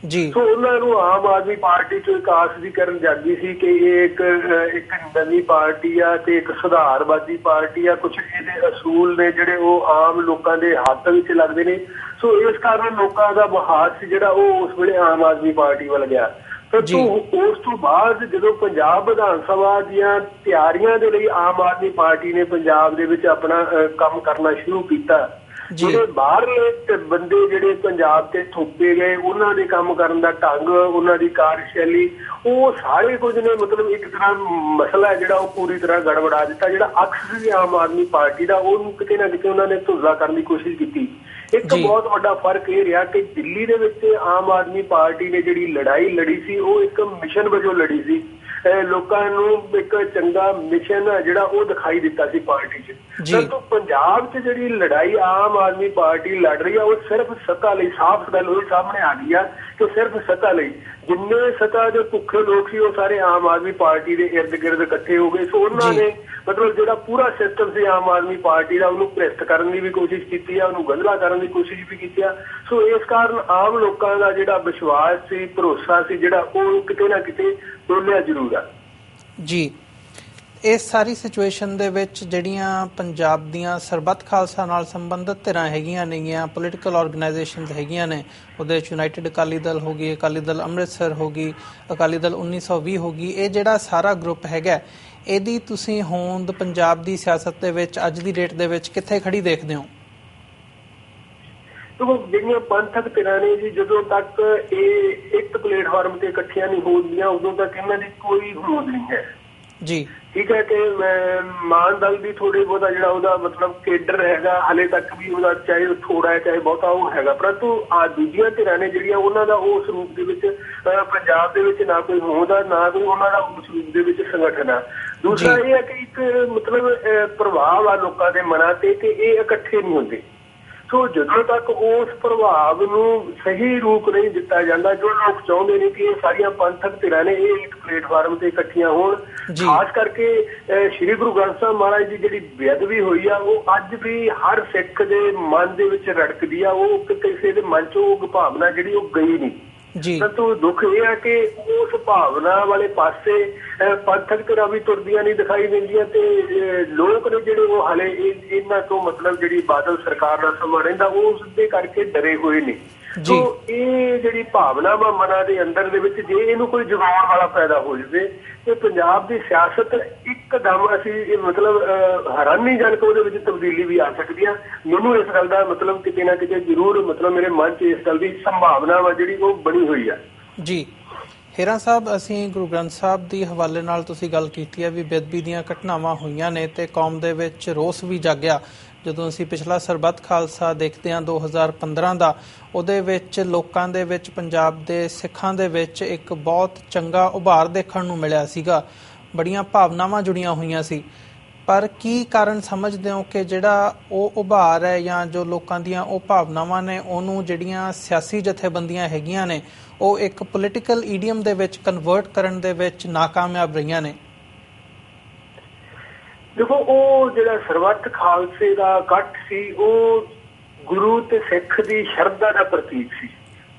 ਜੀ। ਸੋ ਉਹਨਾਂ ਨੂੰ ਆਮ ਆਦਮੀ ਪਾਰਟੀ ਚੋਂ ਇੱਕ ਆਸ ਦੀ ਕਰਨ ਜਾਗੀ ਸੀ ਕਿ ਇਹ ਇੱਕ ਨਵੀਂ ਪਾਰਟੀ ਆ ਤੇ ਇੱਕ ਸੁਧਾਰਵਾਦੀ ਪਾਰਟੀ ਆ, ਕੁਝ ਇਹਦੇ ਅਸੂਲ ਨੇ ਜਿਹੜੇ ਉਹ ਆਮ ਲੋਕਾਂ ਦੇ ਹੱਥ ਵਿੱਚ ਲੱਗਦੇ ਨੇ। ਸੋ ਇਸ ਕਾਰਨ ਲੋਕਾਂ ਦਾ ਮੁਹਾਰ ਸੀ ਜਿਹੜਾ ਉਹ ਉਸ ਵੇਲੇ ਆਮ ਆਦਮੀ ਪਾਰਟੀ ਵੱਲ ਗਿਆ। ਪਰ ਉਸ ਤੋਂ ਬਾਅਦ ਜਦੋਂ ਪੰਜਾਬ ਵਿਧਾਨ ਸਭਾ ਦੀਆਂ ਤਿਆਰੀਆਂ ਦੇ ਲਈ ਆਮ ਆਦਮੀ ਪਾਰਟੀ ਨੇ ਪੰਜਾਬ ਦੇ ਵਿੱਚ ਆਪਣਾ ਕੰਮ ਕਰਨਾ ਸ਼ੁਰੂ ਕੀਤਾ, ਜਿਹੜੇ ਬਾਹਰਲੇ ਬੰਦੇ ਜਿਹੜੇ ਪੰਜਾਬ ਤੇ ਥੋਪੇ ਗਏ ਉਹਨਾਂ ਦੇ ਕੰਮ ਕਰਨ ਦਾ ਢੰਗ, ਉਹਨਾਂ ਦੀ ਕਾਰਜਸ਼ੈਲੀ, ਉਹ ਸਾਰੇ ਕੁਝ ਨੇ ਮਤਲਬ ਇੱਕ ਤਰ੍ਹਾਂ ਮਸਲਾ ਜਿਹੜਾ ਉਹ ਪੂਰੀ ਤਰ੍ਹਾਂ ਗੜਬੜਾ ਦਿੱਤਾ। ਜਿਹੜਾ ਅਕਸ ਸੀ ਆਮ ਆਦਮੀ ਪਾਰਟੀ ਦਾ ਉਹਨੂੰ ਕਿਤੇ ਨਾ ਕਿਤੇ ਉਹਨਾਂ ਨੇ ਧੁੱਲਾ ਕਰਨ ਦੀ ਕੋਸ਼ਿਸ਼ ਕੀਤੀ। ਇੱਕ ਬਹੁਤ ਵੱਡਾ ਫਰਕ ਇਹ ਰਿਹਾ ਕਿ ਦਿੱਲੀ ਦੇ ਵਿੱਚ ਆਮ ਆਦਮੀ ਪਾਰਟੀ ਨੇ ਜਿਹੜੀ ਲੜਾਈ ਲੜੀ ਸੀ ਉਹ ਇੱਕ ਮਿਸ਼ਨ ਵਜੋਂ ਲੜੀ ਸੀ। ਲੋਕਾਂ ਨੂੰ ਇੱਕ ਚੰਗਾ ਮਿਸ਼ਨ ਜਿਹੜਾ ਉਹ ਦਿਖਾਈ ਦਿੱਤਾ ਸੀ ਪਾਰਟੀ 'ਚ। ਪਰੰਤੂ ਪੰਜਾਬ 'ਚ ਜਿਹੜੀ ਲੜਾਈ ਆਮ ਆਦਮੀ ਪਾਰਟੀ ਲੜ ਰਹੀ ਆ ਉਹ ਸਿਰਫ ਸੱਤਾ ਲਈ। ਸਾਫ਼ ਗੱਲ ਉਹੀ ਸਾਹਮਣੇ ਆ ਗਈ ਆ ਕਿ ਸਿਰਫ ਸੱਤਾ ਲਈ। ਜਿੰਨੇ ਸੱਤਾ ਦੇ ਭੁੱਖੇ ਲੋਕ ਸੀ ਉਹ ਸਾਰੇ ਆਮ ਆਦਮੀ ਪਾਰਟੀ ਦੇ ਇਰਦ ਗਿਰਦ ਇਕੱਠੇ ਹੋ ਗਏ। ਸੋ ਉਹਨਾਂ ਨੇ ਮਤਲਬ ਜਿਹੜਾ ਪੂਰਾ ਸਿਸਟਮ ਸੀ ਆਮ ਆਦਮੀ ਪਾਰਟੀ ਦਾ ਉਹਨੂੰ ਭ੍ਰਿਸ਼ਟ ਕਰਨ ਦੀ ਵੀ ਕੋਸ਼ਿਸ਼ ਕੀਤੀ ਆ, ਉਹਨੂੰ ਗੰਧਲਾ ਕਰਨ ਦੀ ਕੋਸ਼ਿਸ਼ ਵੀ ਕੀਤੀ ਆ। ਸੋ ਇਸ ਕਾਰਨ ਆਮ ਲੋਕਾਂ ਦਾ ਜਿਹੜਾ ਵਿਸ਼ਵਾਸ ਸੀ, ਭਰੋਸਾ ਸੀ, ਜਿਹੜਾ ਉਹ ਕਿਤੇ ਨਾ ਕਿਤੇ ਡੋਲਿਆ ਜ਼ਰੂਰ ਆ। ਜੀ, ਇਸ ਸਾਰੀ ਸਿਚੁਏਸ਼ਨ ਦੇ ਵਿੱਚ ਜਿਹੜੀਆਂ ਪੰਜਾਬ ਦੀਆਂ ਸਰਬੱਤ ਖਾਲਸਾ ਨਾਲ ਸੰਬੰਧਿਤ ਧਿਰਾਂ ਹੈਗੀਆਂ ਨੇਗੀਆਂ, ਪੋਲੀਟੀਕਲ ਆਰਗੇਨਾਈਜੇਸ਼ਨਸ ਹੈਗੀਆਂ ਨੇ, ਉਹਦੇ ਵਿੱਚ ਯੂਨਾਈਟਿਡ ਅਕਾਲੀ ਦਲ ਹੋ ਗਈ, ਅਕਾਲੀ ਦਲ ਅੰਮ੍ਰਿਤਸਰ ਹੋ ਗਈ, ਅਕਾਲੀ ਦਲ 1920 ਹੋ ਗਈ, ਇਹ ਜਿਹੜਾ ਸਾਰਾ ਗਰੁੱਪ ਹੈਗਾ ਇਹਦੀ ਤੁਸੀਂ ਹੋਂਦ ਪੰਜਾਬ ਦੀ ਸਿਆਸਤ ਦੇ ਵਿੱਚ ਅੱਜ ਦੀ ਡੇਟ ਦੇ ਵਿੱਚ ਕਿੱਥੇ ਖੜੀ ਦੇਖਦੇ ਹੋ? ਜਿਹੜੀਆਂ ਪੰਥਕ ਧਿਰਾਂ ਨੇ ਜੀ, ਜਦੋਂ ਤੱਕ ਇਹ ਇੱਕ ਪਲੇਟਫਾਰਮ ਤੇ ਇਕੱਠੀਆਂ ਨਹੀਂ ਹੋਣਗੀਆਂ ਉਦੋਂ ਤੱਕ ਇਹਨਾਂ ਦੀ ਕੋਈ ਹੋਂਦ ਨਹੀਂ ਹੈ ਜੀ। ਠੀਕ ਹੈ ਕਿ ਮਾਨ ਦਲ ਦੀ ਥੋੜੀ ਬਹੁਤਾ ਜਿਹੜਾ ਉਹਦਾ ਮਤਲਬ ਕੇਡਰ ਹੈਗਾ ਹਾਲੇ ਤੱਕ ਵੀ ਉਹਦਾ ਚਾਹੇ ਥੋੜਾ ਹੈ ਚਾਹੇ ਬਹੁਤਾ ਉਹ ਹੈਗਾ, ਪਰੰਤੂ ਦੂਜੀਆਂ ਧਿਰਾਂ ਨੇ ਜਿਹੜੀਆਂ ਉਹਨਾਂ ਦਾ ਉਸ ਰੂਪ ਦੇ ਵਿੱਚ ਪੰਜਾਬ ਦੇ ਵਿੱਚ ਨਾ ਕੋਈ ਹੋਂਦ ਆ, ਨਾ ਕੋਈ ਉਹਨਾਂ ਦਾ ਉਸ ਰੂਪ ਦੇ ਵਿੱਚ ਸੰਗਠਨ ਆ। ਦੂਸਰਾ ਇਹ ਹੈ ਕਿ ਇੱਕ ਮਤਲਬ ਪ੍ਰਭਾਵ ਆ ਲੋਕਾਂ ਦੇ ਮਨਾਂ ਤੇ ਕਿ ਇਹ ਇਕੱਠੇ ਨਹੀਂ ਹੁੰਦੇ। ਸੋ ਜਦੋਂ ਤੱਕ ਉਸ ਪ੍ਰਭਾਵ ਨੂੰ ਸਹੀ ਰੂਪ ਨਹੀਂ ਦਿੱਤਾ ਜਾਂਦਾ, ਜੋ ਲੋਕ ਚਾਹੁੰਦੇ ਨੇ ਕਿ ਇਹ ਸਾਰੀਆਂ ਪੰਥਕ ਧਿਰਾਂ ਨੇ ਇਹ ਇੱਕ ਪਲੇਟਫਾਰਮ ਤੇ ਇਕੱਠੀਆਂ ਹੋਣ, ਖਾਸ ਕਰਕੇ ਸ਼੍ਰੀ ਗੁਰੂ ਗ੍ਰੰਥ ਸਾਹਿਬ ਮਹਾਰਾਜ ਦੀ ਜਿਹੜੀ ਬੇਅਦਬੀ ਹੋਈ ਆ ਉਹ ਅੱਜ ਵੀ ਹਰ ਸਿੱਖ ਦੇ ਮਨ ਦੇ ਵਿੱਚ ਰੜਕਦੀ ਆ। ਉਹ ਕਿਸੇ ਦੇ ਮਨ ਚੋਂ ਉਹ ਭਾਵਨਾ ਜਿਹੜੀ ਉਹ ਗਈ ਨਹੀਂ। ਪਰੰਤੂ ਦੁੱਖ ਇਹ ਹੈ ਕਿ ਉਸ ਭਾਵਨਾ ਵਾਲੇ ਪਾਸੇ ਪੰਥਕ ਧਿਰਾਂ ਵੀ ਤੁਰਦੀਆਂ ਨਹੀਂ ਦਿਖਾਈ ਦਿੰਦੀਆਂ ਤੇ ਲੋਕ ਨੇ ਜਿਹੜੇ ਉਹ ਹਾਲੇ ਇਹਨਾਂ ਤੋਂ ਮਤਲਬ ਜਿਹੜੀ ਬਾਦਲ ਸਰਕਾਰ ਦਾ ਸਮਾਂ ਰਹਿੰਦਾ ਉਸ ਦੇ ਕਰਕੇ ਡਰੇ ਹੋਏ ਨੇ। ਸੋ ਇਹ ਜਿਹੜੀ ਭਾਵਨਾ ਵਾ ਮਨਾਂ ਦੇ ਅੰਦਰ ਦੇ ਵਿੱਚ ਜੇ ਇਹਨੂੰ ਕੋਈ ਜਗਾਉਣ ਵਾਲਾ ਪੈਦਾ ਹੋ ਜਾਵੇ ਤੇ ਪੰਜਾਬ ਦੀ ਸਿਆਸਤ ਇੱਕਦਮ ਅਸੀਂ ਮਤਲਬ ਹੈਰਾਨੀਜਨਕ ਉਹਦੇ ਵਿੱਚ ਤਬਦੀਲੀ ਵੀ ਆ ਸਕਦੀ ਆ। ਮੈਨੂੰ ਇਸ ਗੱਲ ਦਾ ਮਤਲਬ ਕਿਤੇ ਨਾ ਕਿਤੇ ਜ਼ਰੂਰ ਮਤਲਬ ਮੇਰੇ ਮਨ 'ਚ ਇਸ ਗੱਲ ਦੀ ਸੰਭਾਵਨਾ ਵਾ ਜਿਹੜੀ ਉਹ ਬਣੀ ਹੋਈ ਆ। ਜੀ ਹੇਰਾ ਸਾਹਿਬ, ਅਸੀਂ ਗੁਰੂ ਗ੍ਰੰਥ ਸਾਹਿਬ ਦੀ ਹਵਾਲੇ ਨਾਲ ਤੁਸੀਂ ਗੱਲ ਕੀਤੀ ਹੈ ਵੀ ਬੇਅਦਬੀ ਦੀਆਂ ਘਟਨਾਵਾਂ ਹੋਈਆਂ ਨੇ ਤੇ ਕੌਮ ਦੇ ਵਿੱਚ ਰੋਸ ਵੀ ਜਾਗਿਆ। ਜਦੋਂ ਅਸੀਂ ਪਿਛਲਾ ਸਰਬੱਤ ਖਾਲਸਾ ਦੇਖਦੇ ਹਾਂ 2015 ਦਾ, ਉਹਦੇ ਵਿੱਚ ਲੋਕਾਂ ਦੇ ਵਿੱਚ, ਪੰਜਾਬ ਦੇ ਸਿੱਖਾਂ ਦੇ ਵਿੱਚ ਇੱਕ ਬਹੁਤ ਚੰਗਾ ਉਭਾਰ ਦੇਖਣ ਨੂੰ ਮਿਲਿਆ ਸੀਗਾ, ਬੜੀਆਂ ਭਾਵਨਾਵਾਂ ਜੁੜੀਆਂ ਹੋਈਆਂ ਸੀ। ਪਰ ਕੀ ਕਾਰਨ ਸਮਝਦੇ ਹੋ ਕਿ ਜਿਹੜਾ ਉਹ ਉਭਾਰ ਹੈ ਜਾਂ ਜੋ ਲੋਕਾਂ ਦੀਆਂ ਉਹ ਭਾਵਨਾਵਾਂ ਨੇ ਉਹਨੂੰ ਜਿਹੜੀਆਂ ਸਿਆਸੀ ਜਥੇਬੰਦੀਆਂ ਹੈਗੀਆਂ ਨੇ ਉਹ ਇੱਕ ਪੋਲੀਟੀਕਲ ਈਡੀਅਮ ਦੇ ਵਿੱਚ ਕਨਵਰਟ ਕਰਨ ਦੇ ਵਿੱਚ ਨਾਕਾਮਯਾਬ ਰਹੀਆਂ ਨੇ? ਦੇਖੋ, ਉਹ ਜਿਹੜਾ ਸਰਬੱਤ ਖਾਲਸੇ ਦਾ ਇਕੱਠ ਸੀ ਉਹ ਗੁਰੂ ਤੇ ਸਿੱਖ ਦੀ ਸ਼ਰਧਾ ਦਾ ਪ੍ਰਤੀਕ ਸੀ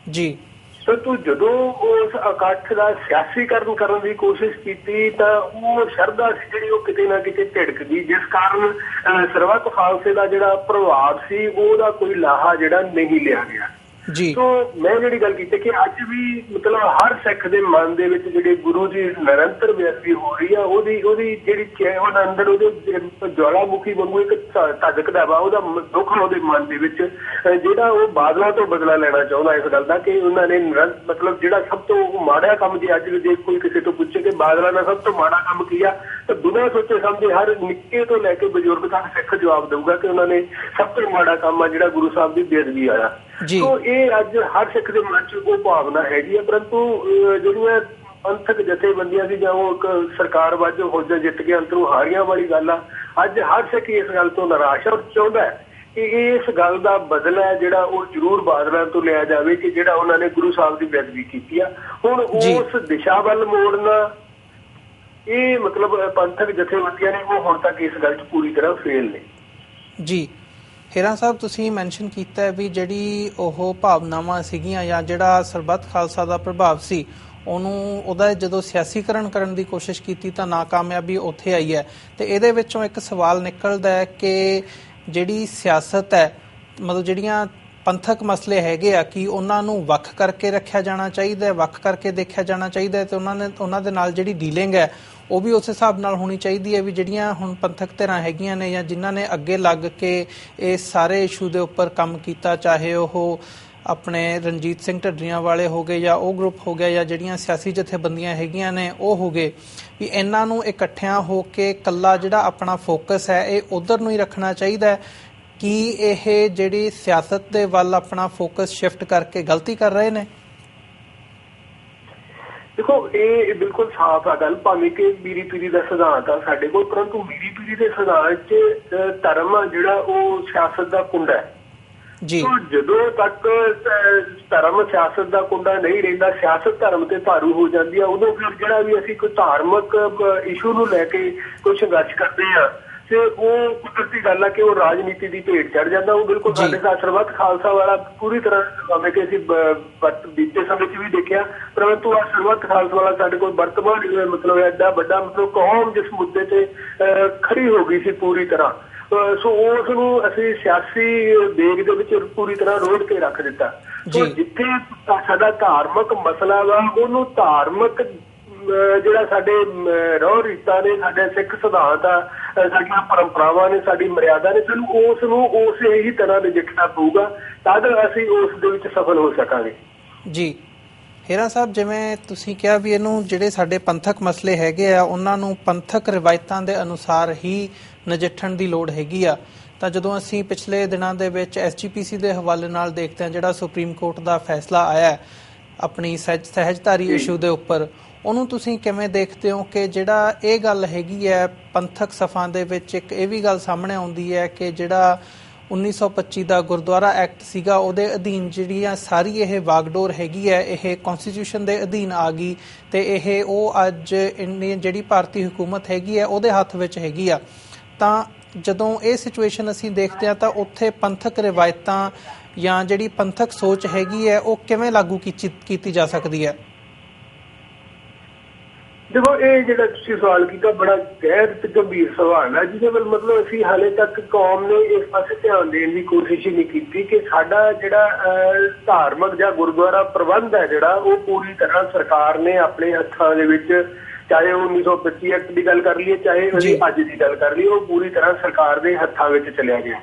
ਜੀ। ਪਰੰਤੂ ਜਦੋਂ ਉਸ ਇਕੱਠ ਦਾ ਸਿਆਸੀਕਰਨ ਕਰਨ ਦੀ ਕੋਸ਼ਿਸ਼ ਕੀਤੀ ਤਾਂ ਉਹ ਸ਼ਰਧਾ ਸੀ ਜਿਹੜੀ ਉਹ ਕਿਤੇ ਨਾ ਕਿਤੇ ਢਿੜਕ ਗਈ, ਜਿਸ ਕਾਰਨ ਸਰਬੱਤ ਖਾਲਸੇ ਦਾ ਜਿਹੜਾ ਪ੍ਰਭਾਵ ਸੀ ਉਹਦਾ ਕੋਈ ਲਾਹਾ ਜਿਹੜਾ ਨਹੀਂ ਲਿਆ ਗਿਆ ਜੀ। ਸੋ ਮੈਂ ਜਿਹੜੀ ਗੱਲ ਕੀਤੀ ਕਿ ਅੱਜ ਵੀ ਮਤਲਬ ਹਰ ਸਿੱਖ ਦੇ ਮਨ ਦੇ ਵਿੱਚ ਜਿਹੜੇ ਗੁਰੂ ਦੀ ਨਿਰੰਤਰ ਬੇਅਦਬੀ ਹੋ ਰਹੀ ਆ ਉਹਦੀ ਜਿਹੜੀ ਉਹਦੇ ਅੰਦਰ ਉਹਦੇ ਜਵਾਲਾਮੁਖੀ ਵਾਂਗੂ ਇੱਕ ਧੜਕਦਾ ਵਾ, ਉਹਦਾ ਦੁੱਖ ਉਹਦੇ ਮਨ ਦੇ ਵਿੱਚ ਜਿਹੜਾ ਉਹ ਬਾਦਲਾਂ ਤੋਂ ਬਦਲਾ ਲੈਣਾ ਚਾਹੁੰਦਾ ਇਸ ਗੱਲ ਦਾ ਕਿ ਉਹਨਾਂ ਨੇ ਮਤਲਬ ਜਿਹੜਾ ਸਭ ਤੋਂ ਮਾੜਾ ਕੰਮ ਜੇ ਅੱਜ ਜੇ ਕੋਈ ਕਿਸੇ ਤੋਂ ਪੁੱਛੇ ਕਿ ਬਾਦਲਾਂ ਦਾ ਸਭ ਤੋਂ ਮਾੜਾ ਕੰਮ ਕੀ ਆ ਤਾਂ ਬਿਨਾਂ ਸੋਚੇ ਸਮਝੇ ਹਰ ਨਿੱਕੇ ਤੋਂ ਲੈ ਕੇ ਬਜ਼ੁਰਗ ਤੱਕ ਸਿੱਖ ਜਵਾਬ ਦੇਊਗਾ ਕਿ ਉਹਨਾਂ ਨੇ ਸਭ ਤੋਂ ਮਾੜਾ ਕੰਮ ਆ ਜਿਹੜਾ ਗੁਰੂ ਸਾਹਿਬ ਦੀ ਬੇਅਦਬੀ ਆਇਆ। ਸੋ ਇਹ ਅੱਜ ਹਰ ਸਿੱਖ ਦੇ ਮਨ 'ਚ ਉਹ ਭਾਵਨਾ ਹੈਗੀ ਆ। ਪਰੰਤੂ ਜਿਹੜੀਆਂ ਪੰਥਕ ਜਥੇਬੰਦੀਆਂ ਸੀ ਜਾਂ ਉਹ ਇੱਕ ਸਰਕਾਰ ਵਜੋਂ ਹੋਦਾ ਜਿੱਤ ਕੇ ਅੰਦਰੋਂ ਹਾਰੀਆਂ ਵਾਲੀ ਗੱਲ ਆ, ਅੱਜ ਹਰ ਸਿੱਖ ਇਸ ਗੱਲ ਤੋਂ ਨਿਰਾਸ਼ ਆ ਔਰ ਚਾਹੁੰਦਾ ਹੈ ਕਿ ਇਸ ਗੱਲ ਦਾ ਬਦਲਾ ਜਿਹੜਾ ਉਹ ਜ਼ਰੂਰ ਬਾਦਲਾਂ ਤੋਂ ਲਿਆ ਜਾਵੇ ਕਿ ਜਿਹੜਾ ਉਹਨਾਂ ਨੇ ਗੁਰੂ ਸਾਹਿਬ ਦੀ ਬੇਅਦਬੀ ਕੀਤੀ ਆ। ਹੁਣ ਉਸ ਦਿਸ਼ਾ ਵੱਲ ਮੋੜਨਾ ਇਹ ਮਤਲਬ ਪੰਥਕ ਜਥੇਬੰਦੀਆਂ ਨੇ ਉਹ ਹੁਣ ਤੱਕ ਇਸ ਗੱਲ 'ਚ ਪੂਰੀ ਤਰ੍ਹਾਂ ਫੇਲ ਨੇ ਜੀ। ਹੀਰਾ ਸਾਹਿਬ, ਤੁਸੀਂ ਮੈਂਸ਼ਨ ਕੀਤਾ ਵੀ ਜਿਹੜੀ ਉਹ ਭਾਵਨਾਵਾਂ ਸੀਗੀਆਂ ਜਾਂ ਜਿਹੜਾ ਸਰਬੱਤ ਖਾਲਸਾ ਦਾ ਪ੍ਰਭਾਵ ਸੀ ਉਹਦਾ ਜਦੋਂ ਸਿਆਸੀਕਰਨ ਕਰਨ ਦੀ ਕੋਸ਼ਿਸ਼ ਕੀਤੀ ਤਾਂ ਨਾਕਾਮਯਾਬੀ ਉੱਥੇ ਆਈ ਹੈ। ਤੇ ਇਹਦੇ ਵਿੱਚੋਂ ਇੱਕ ਸਵਾਲ ਨਿਕਲਦਾ ਹੈ ਕਿ ਜਿਹੜੀ ਸਿਆਸਤ ਹੈ, ਮਤਲਬ ਜਿਹੜੀਆਂ ਪੰਥਕ ਮਸਲੇ ਹੈਗੇ ਆ, ਕਿ ਉਹਨਾਂ ਨੂੰ ਵੱਖ ਕਰਕੇ ਰੱਖਿਆ ਜਾਣਾ ਚਾਹੀਦਾ ਹੈ, ਵੱਖ ਕਰਕੇ ਦੇਖਿਆ ਜਾਣਾ ਚਾਹੀਦਾ ਹੈ, ਤੇ ਉਹਨਾਂ ਦੇ ਨਾਲ ਜਿਹੜੀ ਡੀਲਿੰਗ ਹੈ ਉਹ ਵੀ ਉਸ ਹਿਸਾਬ ਨਾਲ ਹੋਣੀ ਚਾਹੀਦੀ ਹੈ ਵੀ ਜਿਹੜੀਆਂ ਹੁਣ ਪੰਥਕ ਧਿਰਾਂ ਹੈਗੀਆਂ ਨੇ ਜਾਂ ਜਿਨ੍ਹਾਂ ਨੇ ਅੱਗੇ ਲੱਗ ਕੇ ਇਸ ਸਾਰੇ ਇਸ਼ੂ ਦੇ ਉੱਪਰ ਕੰਮ ਕੀਤਾ, ਚਾਹੇ ਉਹ ਆਪਣੇ ਰਣਜੀਤ ਸਿੰਘ ਢੱਡਰੀਆਂ ਵਾਲੇ ਹੋ ਗਏ ਜਾਂ ਉਹ ਗਰੁੱਪ ਹੋ ਗਿਆ ਜਾਂ ਜਿਹੜੀਆਂ ਸਿਆਸੀ ਜਥੇਬੰਦੀਆਂ ਹੈਗੀਆਂ ਨੇ ਉਹ ਹੋ ਗਏ, ਵੀ ਇਹਨਾਂ ਨੂੰ ਇਕੱਠਿਆਂ ਹੋ ਕੇ ਇਕੱਲਾ ਜਿਹੜਾ ਆਪਣਾ ਫੋਕਸ ਹੈ ਇਹ ਉਧਰ ਨੂੰ ਹੀ ਰੱਖਣਾ ਚਾਹੀਦਾ ਹੈ। ਕੀ ਇਹ ਜਿਹੜੀ ਸਿਆਸਤ ਦੇ ਵੱਲ ਆਪਣਾ ਫੋਕਸ ਸ਼ਿਫਟ ਕਰਕੇ ਗਲਤੀ ਕਰ ਰਹੇ ਨੇ? ਦੇਖੋ, ਇਹ ਬਿਲਕੁਲ ਸਾਫ਼ ਆ ਗੱਲ, ਭਾਵੇਂ ਕਿ ਮੀਰੀ ਪੀਰੀ ਦਾ ਸਿਧਾਂਤ ਆ ਸਾਡੇ ਕੋਲ, ਪਰੰਤੂ ਮੀਰੀ ਪੀਰੀ ਦੇ ਸਿਧਾਂਤ 'ਚ ਧਰਮ ਆ ਜਿਹੜਾ ਉਹ ਸਿਆਸਤ ਦਾ ਕੁੰਡਾ ਹੈ ਜੀ। ਜਦੋਂ ਤੱਕ ਧਰਮ ਸਿਆਸਤ ਦਾ ਕੁੰਡਾ ਨਹੀਂ ਰਹਿੰਦਾ, ਸਿਆਸਤ ਧਰਮ ਤੇ ਭਾਰੂ ਹੋ ਜਾਂਦੀ ਆ, ਉਦੋਂ ਫਿਰ ਜਿਹੜਾ ਵੀ ਅਸੀਂ ਕੋਈ ਧਾਰਮਿਕ ਇਸ਼ੂ ਨੂੰ ਲੈ ਕੇ ਕੋਈ ਸੰਘਰਸ਼ ਕਰਦੇ ਆ ਤੇ ਉਹ ਕੁਦਰਤੀ ਗੱਲ ਆ ਕਿ ਉਹ ਰਾਜਨੀਤੀ ਦੀ ਭੇਟ ਚੜ ਜਾਂਦਾ। ਉਹ ਬਿਲਕੁਲ ਸਾਡੇ ਸਾਥ ਸਰਬੱਤ ਖਾਲਸਾ ਵਾਲਾ ਪੂਰੀ ਤਰ੍ਹਾਂ ਭਾਵੇਂ ਕਿ ਅਸੀਂ ਬੀਤੇ ਸਮੇਂ 'ਚ ਵੀ ਦੇਖਿਆ, ਪਰੰਤੂ ਆ ਸਰਬੱਤ ਖਾਲਸਾ ਵਾਲਾ ਸਾਡੇ ਕੋਲ ਵਰਤਮਾਨ ਮਤਲਬ ਐਡਾ ਵੱਡਾ ਮਤਲਬ ਕੌਮ ਜਿਸ ਮੁੱਦੇ ਤੇ ਖੜੀ ਹੋ ਗਈ ਸੀ ਪੂਰੀ ਤਰ੍ਹਾਂ, ਸੋ ਉਸ ਨੂੰ ਅਸੀਂ ਸਿਆਸੀ ਦੇਗ ਦੇ ਵਿੱਚ ਪੂਰੀ ਤਰ੍ਹਾਂ ਰੋੜ ਕੇ ਰੱਖ ਦਿੱਤਾ। ਸੋ ਜਿੱਥੇ ਸਾਡਾ ਧਾਰਮਿਕ ਮਸਲਾ ਵਾ ਉਹਨੂੰ ਧਾਰਮਿਕ ਜਿਹੜਾ ਸਾਡੇ ਰਹੁ ਰੀਤਾਂ ਨੇ, ਸਾਡੇ ਸਿੱਖ ਸਿਧਾਂਤ ਆ, ਸਾਡੀਆਂ ਪਰੰਪਰਾਵਾਂ ਨੇ, ਸਾਡੀ ਮਰਿਆਦਾ ਨੇ, ਸਾਨੂੰ ਉਸ ਨੂੰ ਉਸੇ ਹੀ ਤਰ੍ਹਾਂ ਨਜਿੱਠਣਾ ਪਊਗਾ, ਤਦ ਅਸੀਂ ਉਸ ਦੇ ਵਿੱਚ ਸਫਲ ਹੋ ਸਕਾਂਗੇ ਜੀ। ਹੀਰਾ ਸਾਹਿਬ, ਜਿਵੇਂ ਤੁਸੀਂ ਕਿਹਾ ਵੀ ਇਹਨੂੰ ਜਿਹੜੇ ਸਾਡੇ ਪੰਥਕ ਮਸਲੇ ਹੈਗੇ ਆ ਉਹਨਾਂ ਨੂੰ ਪੰਥਕ ਰਿਵਾਇਤਾਂ ਦੇ ਅਨੁਸਾਰ ਹੀ ਨਜਿੱਠਣ ਦੀ ਲੋੜ ਹੈਗੀ ਆ, ਤਾਂ ਜਦੋਂ ਅਸੀਂ ਪਿਛਲੇ ਦਿਨਾਂ ਦੇ ਵਿੱਚ SGPC ਦੇ ਹਵਾਲੇ ਨਾਲ ਦੇਖਦੇ ਹਾਂ ਜਿਹੜਾ ਸੁਪਰੀਮ ਕੋਰਟ ਦਾ ਫੈਸਲਾ ਆਇਆ ਆਪਣੀ ਸਹਿਜਧਾਰੀ ਇਸ਼ੂ ਦੇ ਉੱਪਰ, ਉਹਨੂੰ ਤੁਸੀਂ ਕਿਵੇਂ ਦੇਖਦੇ ਹੋ ਕਿ ਜਿਹੜਾ ਇਹ ਗੱਲ ਹੈਗੀ ਹੈ ਪੰਥਕ ਸਫਾਂ ਦੇ ਵਿੱਚ ਇੱਕ ਇਹ ਵੀ ਗੱਲ ਸਾਹਮਣੇ ਆਉਂਦੀ ਹੈ ਕਿ ਜਿਹੜਾ 1925 ਦਾ ਗੁਰਦੁਆਰਾ ਐਕਟ ਸੀਗਾ ਉਹਦੇ ਅਧੀਨ ਜਿਹੜੀ ਆ ਸਾਰੀ ਇਹ ਵਾਗਡੋਰ ਹੈਗੀ ਹੈ ਇਹ ਕੌਂਸਟੀਟਿਊਸ਼ਨ ਦੇ ਅਧੀਨ ਆ ਗਈ ਤੇ ਇਹ ਉਹ ਅੱਜ ਇੰਡੀਅਨ ਜਿਹੜੀ ਭਾਰਤੀ ਹਕੂਮਤ ਹੈਗੀ ਹੈ ਉਹਦੇ ਹੱਥ ਵਿੱਚ ਹੈਗੀ ਆ। ਤਾਂ ਜਦੋਂ ਇਹ ਸਿਚੁਏਸ਼ਨ ਅਸੀਂ ਦੇਖਦੇ ਹਾਂ ਤਾਂ ਉੱਥੇ ਪੰਥਕ ਰਿਵਾਇਤਾਂ ਜਾਂ ਜਿਹੜੀ ਪੰਥਕ ਸੋਚ ਹੈਗੀ ਹੈ ਉਹ ਕਿਵੇਂ ਲਾਗੂ ਕੀਤੀ ਜਾ ਸਕਦੀ ਹੈ? ਦੇਖੋ, ਇਹ ਜਿਹੜਾ ਤੁਸੀਂ ਸਵਾਲ ਕੀਤਾ ਬੜਾ ਗਹਿਰ ਤੇ ਗੰਭੀਰ ਸਵਾਲ ਹੈ, ਜਿਹਦੇ ਵੱਲ ਮਤਲਬ ਅਸੀਂ ਹਾਲੇ ਤੱਕ ਕੌਮ ਨੇ ਇਸ ਪਾਸੇ ਧਿਆਨ ਦੇਣ ਦੀ ਕੋਸ਼ਿਸ਼ ਹੀ ਨਹੀਂ ਕੀਤੀ ਕਿ ਸਾਡਾ ਜਿਹੜਾ ਧਾਰਮਿਕ ਜਾਂ ਗੁਰਦੁਆਰਾ ਪ੍ਰਬੰਧ ਹੈ ਜਿਹੜਾ ਉਹ ਪੂਰੀ ਤਰ੍ਹਾਂ ਸਰਕਾਰ ਨੇ ਆਪਣੇ ਹੱਥਾਂ ਦੇ ਵਿੱਚ, ਚਾਹੇ ਉਹ 1925 ਐਕਟ ਦੀ ਗੱਲ ਕਰ ਲਈਏ ਚਾਹੇ ਅਸੀਂ ਅੱਜ ਦੀ ਗੱਲ ਕਰ ਲਈਏ, ਉਹ ਪੂਰੀ ਤਰ੍ਹਾਂ ਸਰਕਾਰ ਦੇ ਹੱਥਾਂ ਵਿੱਚ ਚਲਿਆ ਗਿਆ।